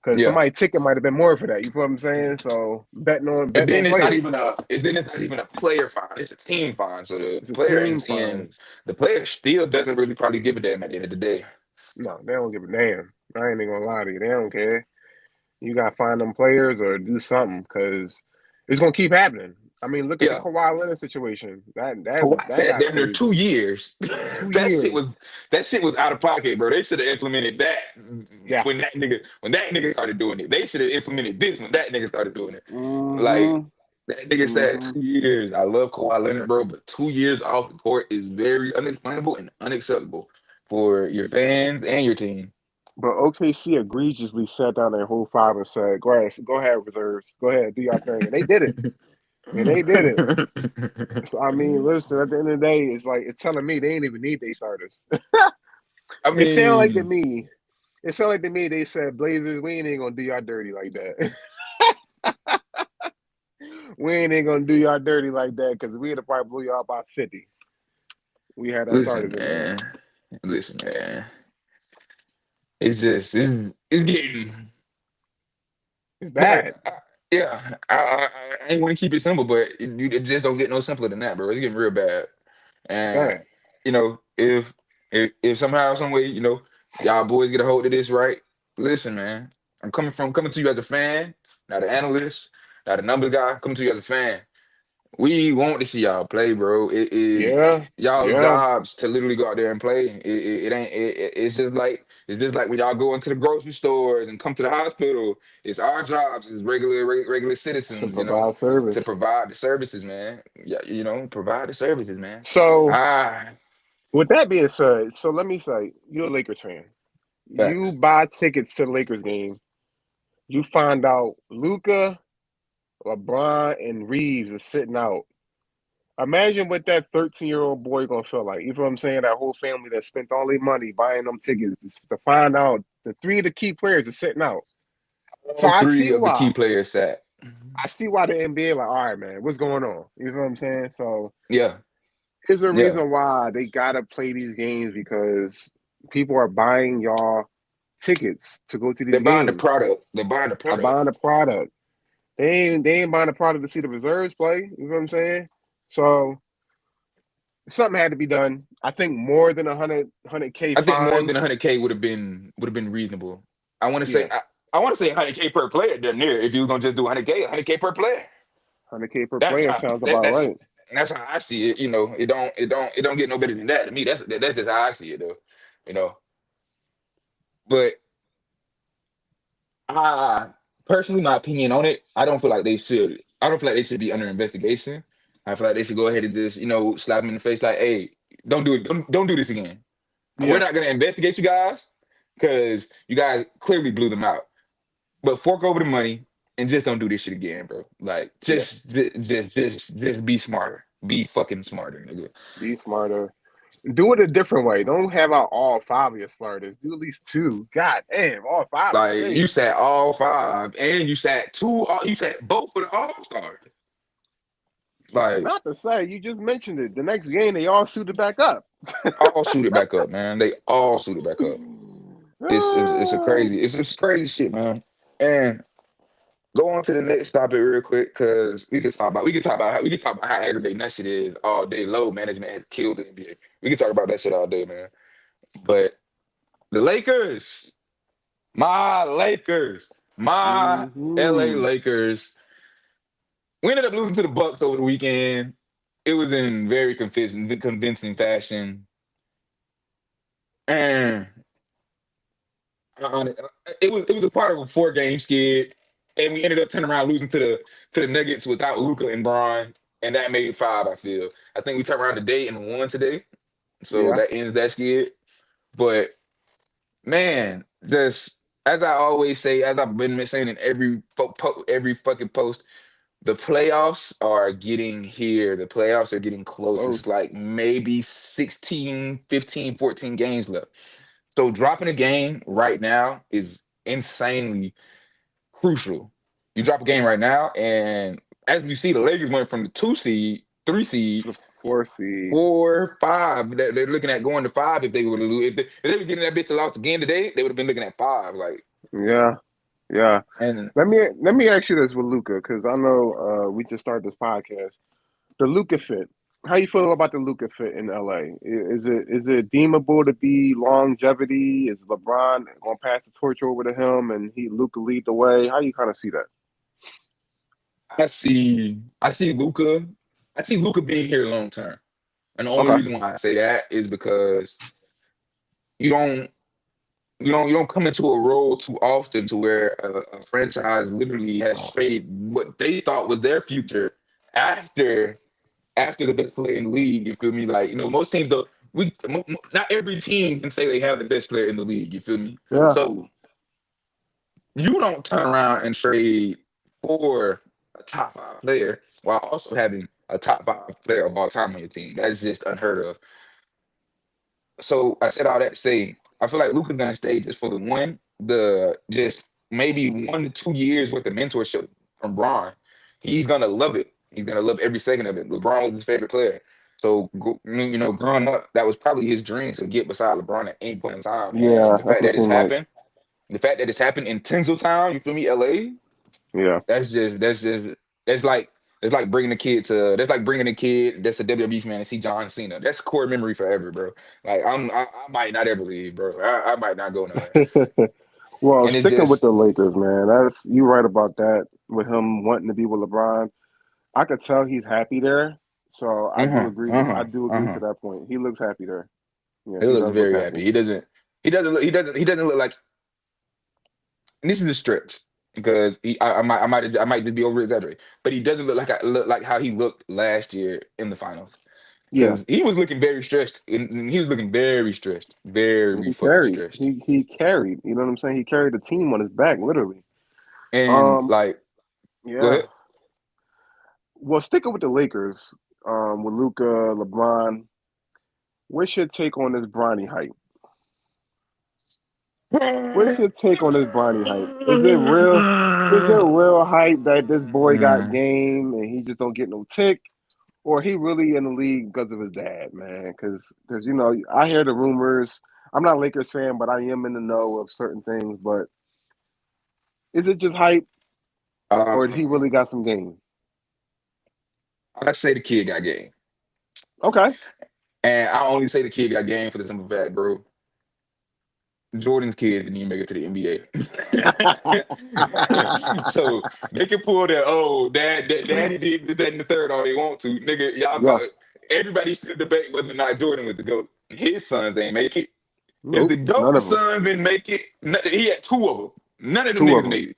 [SPEAKER 2] Because
[SPEAKER 1] Yeah.
[SPEAKER 2] somebody's ticket might have been more for that. You feel what I'm saying? So
[SPEAKER 1] And
[SPEAKER 2] betting on
[SPEAKER 1] then
[SPEAKER 2] players.
[SPEAKER 1] it's not even a player fine. It's a team fine. So the
[SPEAKER 2] It's a
[SPEAKER 1] player ain't
[SPEAKER 2] team
[SPEAKER 1] seeing
[SPEAKER 2] fine.
[SPEAKER 1] the player still doesn't really probably give a damn at the end of the day.
[SPEAKER 2] No, they don't give a damn. I ain't even gonna lie to you. They don't care. You gotta find them players or do something because it's gonna keep happening. I mean, look at the
[SPEAKER 1] Yeah.
[SPEAKER 2] Kawhi Leonard situation.
[SPEAKER 1] Kawhi
[SPEAKER 2] That
[SPEAKER 1] sat
[SPEAKER 2] got
[SPEAKER 1] there there
[SPEAKER 2] crazy.
[SPEAKER 1] 2 years.
[SPEAKER 2] Two
[SPEAKER 1] that shit
[SPEAKER 2] years.
[SPEAKER 1] was that shit was out of pocket, bro. They should have implemented that
[SPEAKER 2] Yeah.
[SPEAKER 1] when that nigga started doing it. They should have implemented this when that nigga started doing it. Like
[SPEAKER 2] Mm-hmm.
[SPEAKER 1] that nigga sat
[SPEAKER 2] Mm-hmm.
[SPEAKER 1] 2 years. I love Kawhi Leonard, bro, but 2 years off the court is very unexplainable and unacceptable for your fans and your team.
[SPEAKER 2] But OKC egregiously sat down their whole five and said, go ahead, reserves. Go ahead, do your thing. And they did it. And they did it. So I mean, listen, at the end of the day, it's telling me they ain't even need their starters.
[SPEAKER 1] I
[SPEAKER 2] It sounded like to
[SPEAKER 1] mean,
[SPEAKER 2] me, it sounded like to me they said, Blazers, we ain't gonna do y'all dirty like that. We ain't gonna do y'all dirty like that because we'd have probably blew y'all by 50. We had our
[SPEAKER 1] listen,
[SPEAKER 2] starters in there.
[SPEAKER 1] man. Listen, man. It's getting
[SPEAKER 2] It's
[SPEAKER 1] but
[SPEAKER 2] bad.
[SPEAKER 1] yeah, I ain't want to keep it simple, but it just don't get no simpler than that, bro. It's getting real bad.
[SPEAKER 2] It's
[SPEAKER 1] And
[SPEAKER 2] bad.
[SPEAKER 1] if somehow, some way, y'all boys get a hold of this, right? Listen, man, coming to you as a fan, not an analyst, not a numbers guy. Coming to you as a fan. We want to see y'all play, bro. It
[SPEAKER 2] Yeah.
[SPEAKER 1] y'all's
[SPEAKER 2] Yeah.
[SPEAKER 1] jobs to literally go out there and play. It ain't. It's just like when y'all go into the grocery stores and come to the hospital. It's our jobs as regular
[SPEAKER 2] To
[SPEAKER 1] citizens,
[SPEAKER 2] provide
[SPEAKER 1] to
[SPEAKER 2] service.
[SPEAKER 1] provide the services, man. Yeah, provide the services, man.
[SPEAKER 2] So
[SPEAKER 1] Ah,
[SPEAKER 2] with that being said, so let me say, you're a Lakers fan. You
[SPEAKER 1] facts.
[SPEAKER 2] buy tickets to the Lakers game. You find out Luca. LeBron and Reeves are sitting out. Imagine what that 13-year-old boy gonna feel like. You know what I'm saying? That whole family that spent all their money buying them tickets to find out the three of the key players are sitting out. So
[SPEAKER 1] All three of the key players sat.
[SPEAKER 2] I see why the NBA like, all right, man, what's going on? You know what I'm saying? So
[SPEAKER 1] Yeah,
[SPEAKER 2] there's a
[SPEAKER 1] yeah.
[SPEAKER 2] reason why they gotta play these games because people are buying y'all tickets to go to
[SPEAKER 1] They're
[SPEAKER 2] these
[SPEAKER 1] buying the
[SPEAKER 2] games.
[SPEAKER 1] product. They're buying the
[SPEAKER 2] Are
[SPEAKER 1] product.
[SPEAKER 2] buying the product. They ain't buying the product to see the reserves play. You know what I'm saying? So something had to be done. I think more than 100K
[SPEAKER 1] I think more
[SPEAKER 2] fine.
[SPEAKER 1] than 100K would have been reasonable. I want to say
[SPEAKER 2] Yeah,
[SPEAKER 1] I want to say 100K per player. Damn near. If you were gonna just do 100K per player.
[SPEAKER 2] 100K per
[SPEAKER 1] That's
[SPEAKER 2] player
[SPEAKER 1] how
[SPEAKER 2] sounds
[SPEAKER 1] that,
[SPEAKER 2] about
[SPEAKER 1] that's
[SPEAKER 2] right.
[SPEAKER 1] that's how I see it. It don't get no better than that to me. That's just how I see it though. You know, but I personally, my opinion on it, I don't feel like they should. I don't feel like they should be under investigation. I feel like they should go ahead and just slap them in the face like, hey, don't do it. Don't do this again. We're
[SPEAKER 2] Yeah,
[SPEAKER 1] not gonna investigate you guys because you guys clearly blew them out. But fork over the money and just don't do this shit again, bro. Like
[SPEAKER 2] yeah.
[SPEAKER 1] just be smarter. Be fucking smarter, nigga.
[SPEAKER 2] Be smarter. Do it a different way. Don't have out all five of your starters. Do at least two. God damn, all five is
[SPEAKER 1] Like you
[SPEAKER 2] crazy.
[SPEAKER 1] sat all five and you sat two. You sat both of the all stars. Like
[SPEAKER 2] Not to say you just mentioned it. The next game they all suited back up.
[SPEAKER 1] all suited back up, man. They all suited back up. It's a crazy it's crazy shit, man. And go on to the next topic real quick because we can talk about how aggravating that shit is all day. Low management has killed the NBA. We can talk about that shit all day, man. But the Lakers, my Lakers, my LA
[SPEAKER 2] Hmm.
[SPEAKER 1] Lakers, we ended up losing to the Bucks over the weekend. It was in very convincing fashion, and uh, it was a part of a 4 game skid, and we ended up turning around losing to the Nuggets without Luca and Braun, and that made 5. I think we turned around today and won today, so
[SPEAKER 2] Yeah.
[SPEAKER 1] that ends that skid. But man, just as I always say, as I've been saying in every fucking post, the playoffs are getting here. The playoffs are getting close.
[SPEAKER 2] Close.
[SPEAKER 1] It's like maybe 16, 15, 14 games left. So dropping a game right now is insanely crucial. You drop a game right now, and as we see, the Lakers went from the 2 seed, 3 seed,
[SPEAKER 2] To the four seed.
[SPEAKER 1] 4, 5. They're looking at going to 5 if they were to lose. If they were getting that bitch lost again today, they would have been looking at 5. Like,
[SPEAKER 2] Yeah. Yeah.
[SPEAKER 1] and
[SPEAKER 2] Let me ask you this with Luca, because I know we just started this podcast. The Luca fit. How you feel about the Luca fit in LA? Is it deemable to be longevity? Is LeBron gonna pass the torch over to him and Luca lead the way? How you kind of see that?
[SPEAKER 1] I see Luca. I see Luca being here long term. And the only
[SPEAKER 2] Okay.
[SPEAKER 1] reason why I say that is because you don't you don't come into a role too often to where a franchise literally has traded what they thought was their future after the best player in the league. You feel me? Like most teams though not every team can say they have the best player in the league. You feel me?
[SPEAKER 2] Yeah.
[SPEAKER 1] So you don't turn around and trade for a top 5 player while also having a top 5 player of all time on your team. That's just unheard of. So I said all that to say I feel like Luka's gonna stay just for the just maybe 1 to 2 years worth of mentorship from Braun. He's gonna love it. He's gonna love every second of it. LeBron was his favorite player. So growing up, that was probably his dream to get beside LeBron at any point in time. And
[SPEAKER 2] Yeah.
[SPEAKER 1] the
[SPEAKER 2] That's
[SPEAKER 1] fact
[SPEAKER 2] what
[SPEAKER 1] that
[SPEAKER 2] it
[SPEAKER 1] it's
[SPEAKER 2] seemed like.
[SPEAKER 1] happened, the fact that it's happened in Tinseltown, you feel me, LA,
[SPEAKER 2] Yeah.
[SPEAKER 1] that's like that's like bringing a kid that's a WWE fan to see John Cena. That's core memory forever, bro. Like I might not ever leave, bro. I might not go nowhere.
[SPEAKER 2] Well,
[SPEAKER 1] And it's
[SPEAKER 2] sticking with
[SPEAKER 1] just
[SPEAKER 2] the Lakers, man. That's you right about that. With him wanting to be with LeBron, I could tell he's happy there. So I do
[SPEAKER 1] uh-huh,
[SPEAKER 2] agree. I
[SPEAKER 1] uh-huh,
[SPEAKER 2] do agree to
[SPEAKER 1] uh-huh.
[SPEAKER 2] that point. He looks happy there. Yeah,
[SPEAKER 1] He
[SPEAKER 2] he
[SPEAKER 1] looks
[SPEAKER 2] does look
[SPEAKER 1] very
[SPEAKER 2] happy.
[SPEAKER 1] happy. He doesn't look like, and this is a stretch because I might just be over exaggerating, but he doesn't look like how he looked last year in the finals.
[SPEAKER 2] Yeah,
[SPEAKER 1] Because he was looking very stressed, and he was looking very stressed, very
[SPEAKER 2] he
[SPEAKER 1] fucking
[SPEAKER 2] carried.
[SPEAKER 1] stressed.
[SPEAKER 2] He carried. You know what I'm saying? He carried the team on his back, literally.
[SPEAKER 1] And
[SPEAKER 2] Um,
[SPEAKER 1] like, go
[SPEAKER 2] yeah.
[SPEAKER 1] ahead.
[SPEAKER 2] Well, sticking with the Lakers, with Luca, LeBron, what's your take on this Bronny hype? What's your take on this Bronny hype? Is it real? Is there real hype that this boy got game and he just don't get no tick, or he really in the league because of his dad, man? Because I hear the rumors. I'm not a Lakers fan, but I am in the know of certain things. But is it just hype, or he
[SPEAKER 1] Um,
[SPEAKER 2] really got some game?
[SPEAKER 1] I say the kid got game,
[SPEAKER 2] Okay.
[SPEAKER 1] and I only say the kid got game for the simple fact, bro. Jordan's kid didn't even make it to the NBA. So they can pull that, oh, daddy did this, that, and the third all they want to. Nigga, y'all
[SPEAKER 2] Yeah.
[SPEAKER 1] got everybody still debate whether or not Jordan was the GOAT. His sons ain't make it. If the
[SPEAKER 2] Nope. None
[SPEAKER 1] GOAT
[SPEAKER 2] of them.
[SPEAKER 1] sons didn't make it, he had two of them. None of them
[SPEAKER 2] Two of
[SPEAKER 1] niggas
[SPEAKER 2] them.
[SPEAKER 1] made it.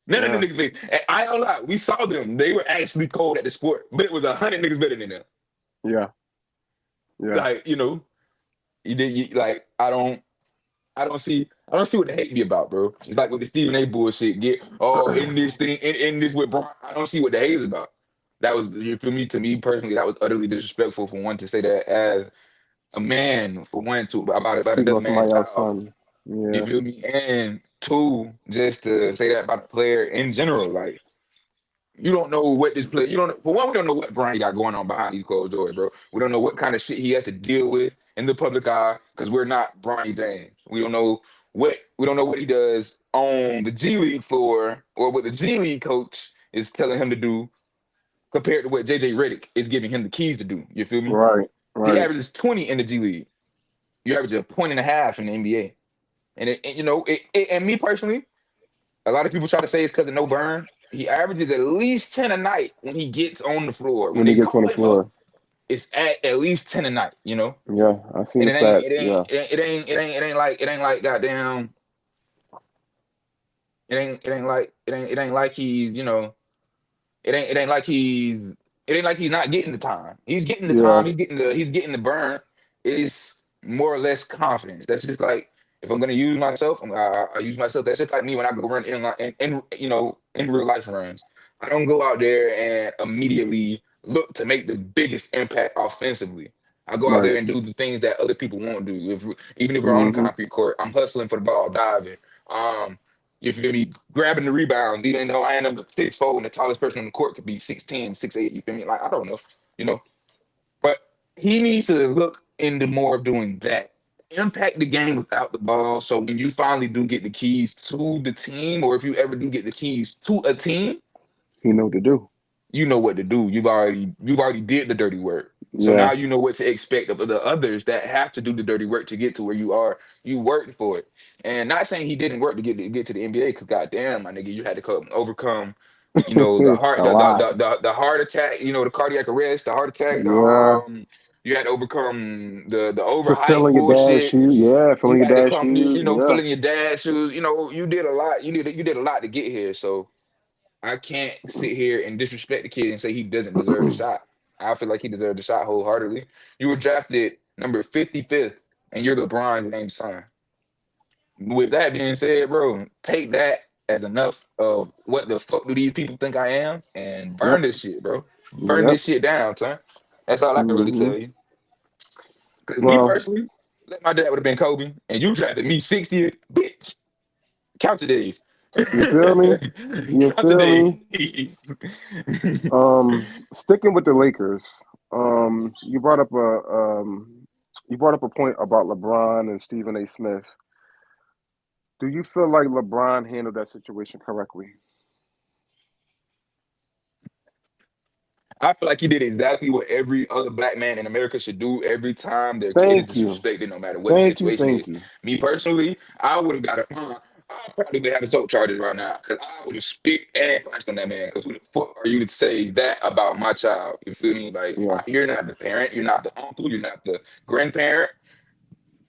[SPEAKER 1] None of them
[SPEAKER 2] Yeah.
[SPEAKER 1] niggas made it. And I don't lie, we saw them. They were actually cold at the sport, but it was 100 niggas better than them.
[SPEAKER 2] Yeah. Yeah.
[SPEAKER 1] Like, like, I don't see what the hate be about, bro. It's like with the Stephen A. bullshit. Get in this thing, in this with Bron. I don't see what the hate is about. That was, you feel me? To me personally, that was utterly disrespectful for one to say that as a man, for one to about
[SPEAKER 2] Speak
[SPEAKER 1] another
[SPEAKER 2] on
[SPEAKER 1] man's
[SPEAKER 2] somebody else's
[SPEAKER 1] child.
[SPEAKER 2] son.
[SPEAKER 1] You
[SPEAKER 2] Yeah.
[SPEAKER 1] feel me? And two, just to say that about a player in general, like you don't know what this player. You don't. For one, we don't know what Brian got going on behind these closed doors, bro. We don't know what kind of shit he has to deal with in the public eye because we're not Bronny James. We don't know what he does on the G League floor or what the G League coach is telling him to do compared to what JJ Redick is giving him the keys to do. You feel me?
[SPEAKER 2] Right.
[SPEAKER 1] He
[SPEAKER 2] Right.
[SPEAKER 1] averages 20 in the G League. You average a point and a half in the NBA. And me personally, a lot of people try to say it's because of no burn. He averages at least 10 a night when he gets on the floor. When
[SPEAKER 2] When he
[SPEAKER 1] they
[SPEAKER 2] gets on
[SPEAKER 1] call
[SPEAKER 2] the
[SPEAKER 1] him up,
[SPEAKER 2] floor.
[SPEAKER 1] it's at least 10 a night, you know?
[SPEAKER 2] Yeah. I seen
[SPEAKER 1] And
[SPEAKER 2] the
[SPEAKER 1] it ain't
[SPEAKER 2] stats.
[SPEAKER 1] it ain't
[SPEAKER 2] Yeah.
[SPEAKER 1] it ain't it ain't it ain't it ain't like goddamn it ain't like he's, it ain't like he's not getting the time. He's getting the
[SPEAKER 2] Yeah.
[SPEAKER 1] time, he's getting the burn. It's more or less confidence. That's just like if I'm gonna use myself, I use myself. That's just like me when I go run in real life runs. I don't go out there and immediately look to make the biggest impact offensively. I go out
[SPEAKER 2] Right.
[SPEAKER 1] there and do the things that other people won't do. Even if we're on the
[SPEAKER 2] Hmm.
[SPEAKER 1] concrete court, I'm hustling for the ball, diving. Um, you feel me? Grabbing the rebound, even though I am 6'4" and the tallest person on the court could be 6'10", 6'8", you feel me? Like, I don't know, you know. But he needs to look into more of doing that. Impact the game without the ball. So when you finally do get the keys to the team, or if you ever do get the keys to a team,
[SPEAKER 2] He know what to do.
[SPEAKER 1] you know what to do. You've already did the dirty work. So now
[SPEAKER 2] Yeah.
[SPEAKER 1] you know what to expect of the others that have to do the dirty work to get to where you are. You worked for it, and not saying he didn't work to get to the NBA. Because goddamn, my nigga, you had to overcome, the heart,
[SPEAKER 2] A lot.
[SPEAKER 1] the heart attack, the cardiac arrest, the heart attack.
[SPEAKER 2] Yeah.
[SPEAKER 1] You had to overcome the overhype
[SPEAKER 2] Fulfilling your dad's
[SPEAKER 1] bullshit.
[SPEAKER 2] shoes. Yeah.
[SPEAKER 1] You
[SPEAKER 2] Filling your
[SPEAKER 1] had to
[SPEAKER 2] dad's
[SPEAKER 1] come,
[SPEAKER 2] shoes. Yeah.
[SPEAKER 1] filling your dad's shoes. You did a lot. You did a lot to get here. So I can't sit here and disrespect the kid and say he doesn't deserve the shot. I feel like he deserved the shot wholeheartedly. You were drafted number 55th, and you're LeBron James' son. With that being said, bro, take that as enough of what the fuck do these people think I am, and burn
[SPEAKER 2] Yep.
[SPEAKER 1] this shit, bro. Burn
[SPEAKER 2] Yep.
[SPEAKER 1] this shit down, son. That's all I can really
[SPEAKER 2] Hmm.
[SPEAKER 1] tell you. Because me
[SPEAKER 2] Well,
[SPEAKER 1] personally, let my dad would have been Kobe, and you drafted me 60th, bitch. Count the days.
[SPEAKER 2] you feel me? You
[SPEAKER 1] Count the
[SPEAKER 2] feel me?
[SPEAKER 1] days.
[SPEAKER 2] Sticking with the Lakers. You brought up a point about LeBron and Stephen A. Smith. Do you feel like LeBron handled that situation correctly?
[SPEAKER 1] I feel like he did exactly what every other black man in America should do every time their kid is
[SPEAKER 2] Thank you.
[SPEAKER 1] disrespected, no matter what the
[SPEAKER 2] Thank you.
[SPEAKER 1] situation is.
[SPEAKER 2] Thank you.
[SPEAKER 1] Me personally, I would have got a fine. I probably would have assault charges right now because I would have spit and punched on that man. Because who the fuck are you to say that about my child? You feel me? Like,
[SPEAKER 2] Yeah.
[SPEAKER 1] you're not the parent, you're not the uncle, you're not the grandparent,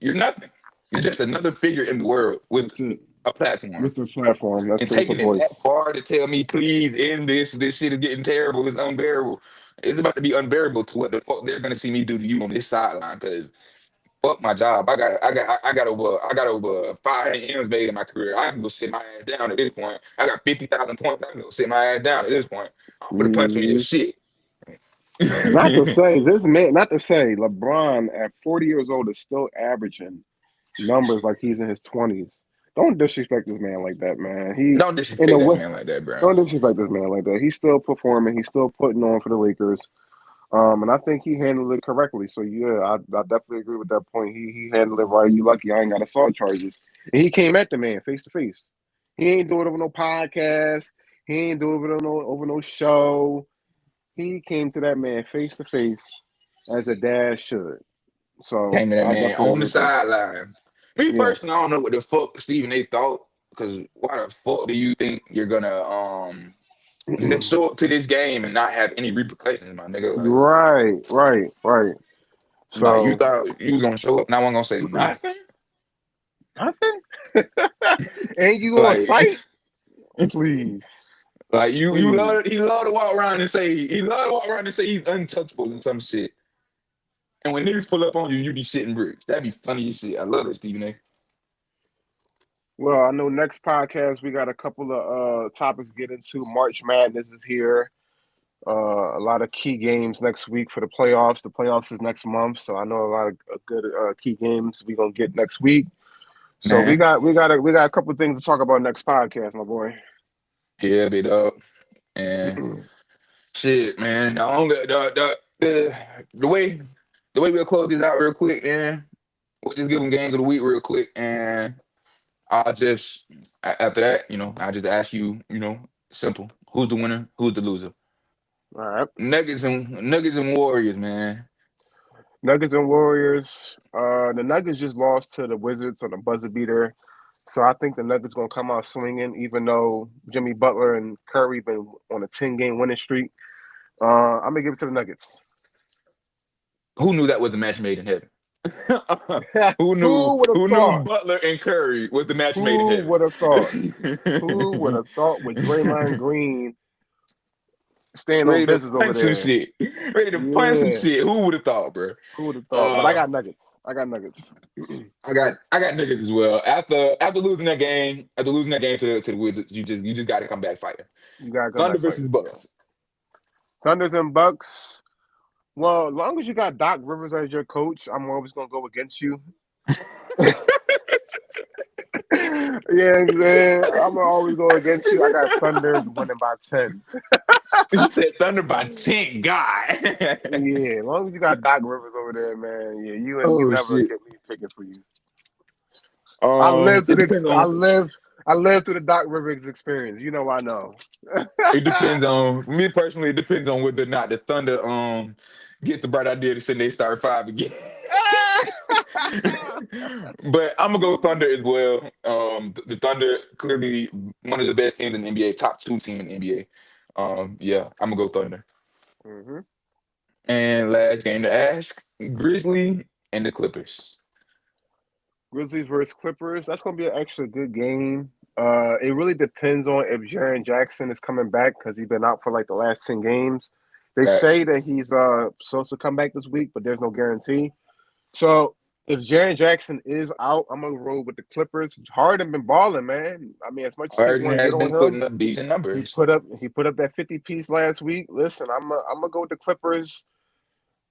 [SPEAKER 1] you're nothing. You're just another figure in the world with
[SPEAKER 2] That's it.
[SPEAKER 1] a platform.
[SPEAKER 2] With the platform.
[SPEAKER 1] And
[SPEAKER 2] That's it with the
[SPEAKER 1] taking it
[SPEAKER 2] voice.
[SPEAKER 1] that far to tell me, please end this. This shit is getting terrible. It's unbearable. It's about to be unbearable to what the fuck they're gonna see me do to you on this sideline. Cause fuck my job. I got over 5 M's made in my career. I can go sit my ass down at this point. I got 50,000 points. I can go sit my ass down at this point. I'm finna punch me in your
[SPEAKER 2] Hmm.
[SPEAKER 1] shit.
[SPEAKER 2] Not to say LeBron at 40 years old is still averaging numbers like he's in his 20s. Don't disrespect this man like that, man. He
[SPEAKER 1] Don't
[SPEAKER 2] in a
[SPEAKER 1] disrespect that
[SPEAKER 2] way,
[SPEAKER 1] man like that, bro.
[SPEAKER 2] don't disrespect this man like that. He's still performing. He's still putting on for the Lakers. And I think he handled it correctly. So yeah, I definitely agree with that point. He handled it right. You lucky I ain't got assault charges. And he came at the man face to face. He ain't do it over no podcast. He ain't do it over no show. He came to that man face to face as a dad should. So
[SPEAKER 1] Came to that
[SPEAKER 2] I
[SPEAKER 1] man
[SPEAKER 2] definitely
[SPEAKER 1] on
[SPEAKER 2] agree
[SPEAKER 1] the
[SPEAKER 2] with that.
[SPEAKER 1] sideline. Me
[SPEAKER 2] Yeah.
[SPEAKER 1] personally, I don't know what the fuck Stephen A thought. Because why the fuck do you think you're gonna just show up to this game and not have any repercussions, my nigga?
[SPEAKER 2] Right.
[SPEAKER 1] Like you
[SPEAKER 2] So
[SPEAKER 1] thought you was gonna show up and I wasn't gonna say nothing?
[SPEAKER 2] nothing. And you on
[SPEAKER 1] Like
[SPEAKER 2] site? Please,
[SPEAKER 1] like you
[SPEAKER 2] please.
[SPEAKER 1] love he love to walk around and say he's untouchable and some shit. And when niggas pull up on you, you be shitting bricks. That'd be funny as shit. I love it, Stephen A.
[SPEAKER 2] Well, I know next podcast we got a couple of topics to get into. March Madness is here. A lot of key games next week for the playoffs. The playoffs is next month, so I know a lot of good key games we gonna get next week. So
[SPEAKER 1] Man.
[SPEAKER 2] we got a couple of things to talk about next podcast, my boy.
[SPEAKER 1] Yeah, big dog. And shit, man. The way we'll close this out real quick, man. We'll just give them games of the week real quick, and I'll just after that, I'll just ask you, simple. Who's the winner? Who's the loser?
[SPEAKER 2] All right,
[SPEAKER 1] Nuggets and Warriors, man.
[SPEAKER 2] Nuggets and Warriors. The Nuggets just lost to the Wizards on a buzzer beater. So I think the Nuggets gonna come out swinging, even though Jimmy Butler and Curry been on a 10-game winning streak. I'm gonna give it to the Nuggets.
[SPEAKER 1] Who knew that was the match made in heaven? who knew
[SPEAKER 2] Who would have
[SPEAKER 1] who knew
[SPEAKER 2] thought?
[SPEAKER 1] Butler and Curry was the match made in
[SPEAKER 2] Who
[SPEAKER 1] heaven?
[SPEAKER 2] would have thought? Who would have thought with Draymond Green staying on
[SPEAKER 1] Ready to
[SPEAKER 2] business over
[SPEAKER 1] punch some
[SPEAKER 2] there?
[SPEAKER 1] shit. Ready to punch some
[SPEAKER 2] Yeah,
[SPEAKER 1] shit. Who would have thought, bro?
[SPEAKER 2] who would have thought? But I
[SPEAKER 1] Uh,
[SPEAKER 2] got Nuggets. I got Nuggets.
[SPEAKER 1] I got Nuggets as well. After losing that game to the Wizards, you just got to come back fighting.
[SPEAKER 2] You gotta come
[SPEAKER 1] Thunder
[SPEAKER 2] back
[SPEAKER 1] versus
[SPEAKER 2] fighting. Yeah.
[SPEAKER 1] Bucks.
[SPEAKER 2] Thunders and Bucks. Well, as long as you got Doc Rivers as your coach, I'm always gonna go against you. Yeah, man. I'm gonna always go against you. I got Thunders winning by 10.
[SPEAKER 1] He said Thunder by 10. God.
[SPEAKER 2] Yeah, as long as you got Doc Rivers over there, man. Yeah, you
[SPEAKER 1] Oh
[SPEAKER 2] never
[SPEAKER 1] shit.
[SPEAKER 2] get me picking for you.
[SPEAKER 1] It depends on
[SPEAKER 2] I lived through the Doc Rivers experience. You know I know.
[SPEAKER 1] for me personally, it depends on whether or not the Thunder get the bright idea to send they start five again. But I'm gonna go Thunder as well. The Thunder clearly one of the best teams in the NBA, top two team in the NBA. Yeah, I'm gonna go Thunder.
[SPEAKER 2] hmm
[SPEAKER 1] And last game to ask, Grizzly and the Clippers.
[SPEAKER 2] Grizzlies versus Clippers. That's gonna be an extra good game. It really depends on if Jaren Jackson is coming back because he's been out for like the last 10 games. They
[SPEAKER 1] Facts.
[SPEAKER 2] say that he's supposed to come back this week, but there's no guarantee. So if Jaren Jackson is out, I'm gonna roll with the Clippers. Harden been balling, man. I mean, as much as people
[SPEAKER 1] Harden
[SPEAKER 2] want to get
[SPEAKER 1] has
[SPEAKER 2] on
[SPEAKER 1] been
[SPEAKER 2] him,
[SPEAKER 1] putting up decent
[SPEAKER 2] he
[SPEAKER 1] numbers.
[SPEAKER 2] put up he put up that 50 piece last week. Listen, I'm gonna go with the Clippers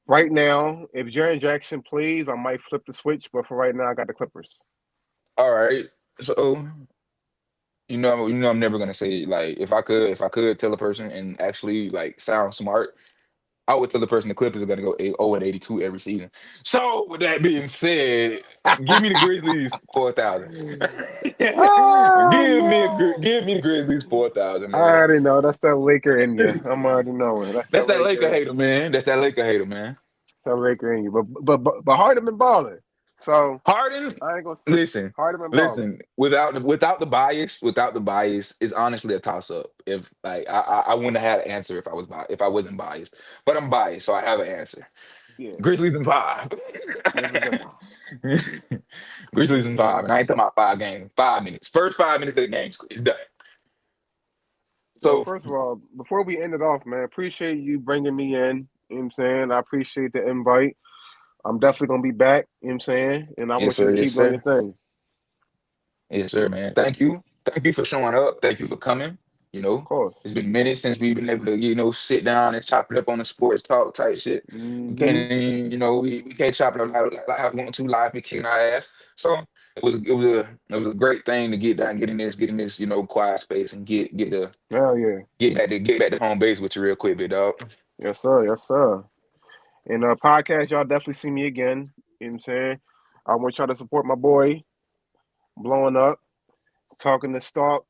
[SPEAKER 2] right now. If Jaren Jackson plays, I might flip the switch, but for right now, I got the Clippers.
[SPEAKER 1] All right. So I'm never gonna say like if I could tell a person and actually like sound smart, I would tell the person the Clippers are gonna go 0-82 every season. So with that being said, give me the Grizzlies 4,000.
[SPEAKER 2] Oh no!
[SPEAKER 1] Give me the Grizzlies 4,000,
[SPEAKER 2] I
[SPEAKER 1] man.
[SPEAKER 2] already know that's that Laker in you. I'm already knowing that's
[SPEAKER 1] That's
[SPEAKER 2] that
[SPEAKER 1] that
[SPEAKER 2] Laker
[SPEAKER 1] Laker
[SPEAKER 2] in you.
[SPEAKER 1] hater, man. That's that Laker hater, man.
[SPEAKER 2] That Laker in you. But Harden been balling. So
[SPEAKER 1] Harden,
[SPEAKER 2] I ain't gonna say
[SPEAKER 1] listen,
[SPEAKER 2] Harden been balling.
[SPEAKER 1] listen. Without the bias, it's honestly a toss up. If like I wouldn't have had an answer if I wasn't biased, but I'm biased, so I have an answer.
[SPEAKER 2] Yeah,
[SPEAKER 1] Grizzlies in five.
[SPEAKER 2] Grizzlies in five.
[SPEAKER 1] Grizzlies in
[SPEAKER 2] Grizzlies in
[SPEAKER 1] five, and I
[SPEAKER 2] five.
[SPEAKER 1] ain't talking about 5 games. 5 minutes. First 5 minutes of the game, it's done.
[SPEAKER 2] Well,
[SPEAKER 1] So
[SPEAKER 2] first of all, before we end it off, man, appreciate you bringing me in. You know what I'm saying? I appreciate the invite. I'm definitely gonna be back, you know what I'm saying? And I
[SPEAKER 1] yes,
[SPEAKER 2] want you to
[SPEAKER 1] sir, yes,
[SPEAKER 2] keep doing your
[SPEAKER 1] sir,
[SPEAKER 2] thing.
[SPEAKER 1] yes, sir, man. Thank you for showing up. Thank you for coming. You
[SPEAKER 2] Of
[SPEAKER 1] know,
[SPEAKER 2] course.
[SPEAKER 1] it's been minutes since we've been able to, sit down and chop it up on the sports talk type shit. We can't
[SPEAKER 2] Hmm.
[SPEAKER 1] even, we can't chop it up like we want to live and kicking our ass. So it was a great thing to get down, get in this, quiet space and
[SPEAKER 2] Hell yeah.
[SPEAKER 1] get back to home base with you real quick, big dog.
[SPEAKER 2] Yes, sir. Yes, sir. And podcast, y'all definitely see me again. You know what I'm saying? I want y'all to support my boy, blowing up, talking the stock,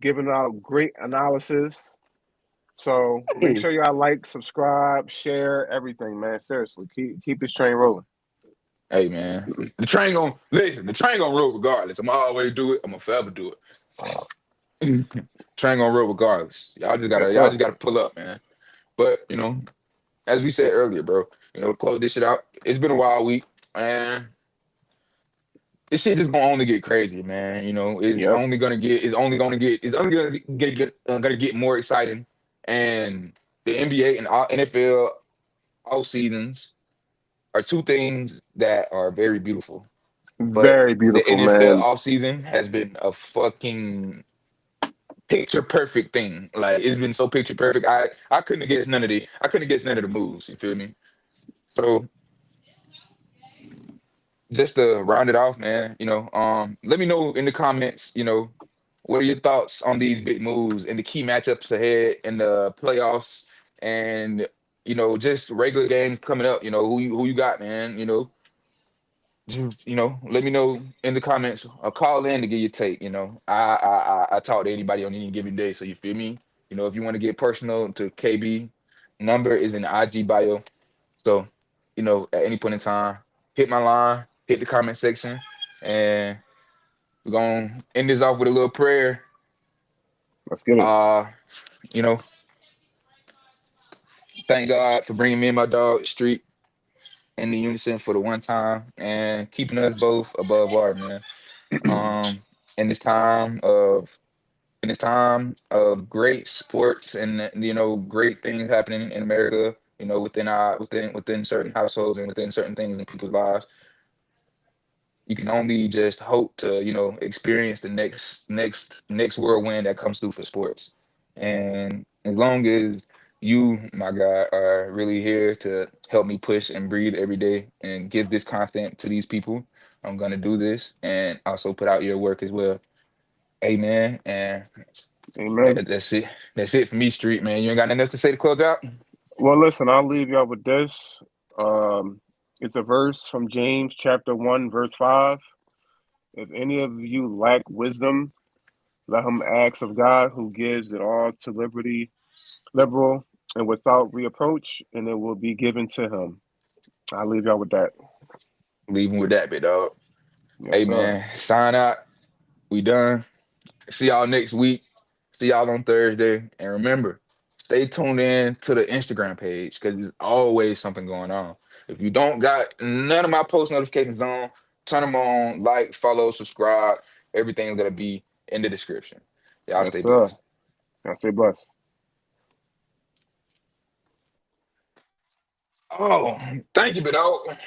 [SPEAKER 2] giving out great analysis. So make
[SPEAKER 1] Hey,
[SPEAKER 2] sure y'all like, subscribe, share everything, man. Seriously, keep this train rolling.
[SPEAKER 1] hey, man, the train gonna roll regardless. I'm gonna always do it. I'm gonna forever do it. Train gonna roll regardless. Y'all just
[SPEAKER 2] Yes,
[SPEAKER 1] gotta y'all
[SPEAKER 2] sir.
[SPEAKER 1] just gotta pull up, man. But as we said earlier, bro, close this shit out. It's been a wild week, and this shit is gonna only get crazy, man.
[SPEAKER 2] Yep.
[SPEAKER 1] Gonna get more exciting, and the NBA and NFL all seasons are two things that are very beautiful. But
[SPEAKER 2] Very
[SPEAKER 1] the
[SPEAKER 2] beautiful,
[SPEAKER 1] NFL
[SPEAKER 2] man.
[SPEAKER 1] offseason has been a fucking picture perfect thing. Like it's been so picture perfect. I couldn't have guessed none of the moves. You feel me? So just to round it off, man, let me know in the comments, what are your thoughts on these big moves and the key matchups ahead in the playoffs and just regular games coming up, who you got, man, just, let me know in the comments or call in to get your take. I talk to anybody on any given day. So you feel me? If you want to get personal to KB, number is in the IG bio. So, at any point in time, hit my line, hit the comment section, and we're gonna end this off with a little prayer.
[SPEAKER 2] Let's get it.
[SPEAKER 1] Uh, you know, thank God for bringing me and my dog Street in the unison for the one time and keeping us both above water, man. Um, in this time of great sports and great things happening in America, within certain households and within certain things in people's lives, you can only just hope to experience the next whirlwind that comes through for sports. And as long as you, my God, are really here to help me push and breathe every day and give this content to these people, I'm gonna do this and also put out your work as well. Amen. And
[SPEAKER 2] Amen.
[SPEAKER 1] that's it. That's it for me, Street, man. You ain't got nothing else to say to close out?
[SPEAKER 2] Well, listen, I'll leave y'all with this. Um, it's a verse from James chapter 1, verse 5. If any of you lack wisdom, let him ask of God, who gives it all to liberal and without reproach, and it will be given to him. I'll leave y'all with that.
[SPEAKER 1] Leaving with that bit, dog.
[SPEAKER 2] Yes,
[SPEAKER 1] Hey,
[SPEAKER 2] sir.
[SPEAKER 1] man, sign out. We done. See y'all next week. See y'all on Thursday. And remember, stay tuned in to the Instagram page because there's always something going on. If you don't got none of my post notifications on, turn them on, like, follow, subscribe. Everything's gonna be in the description. Y'all
[SPEAKER 2] Yes,
[SPEAKER 1] stay
[SPEAKER 2] sir.
[SPEAKER 1] blessed.
[SPEAKER 2] I say bless.
[SPEAKER 1] Oh, thank you, Bidog.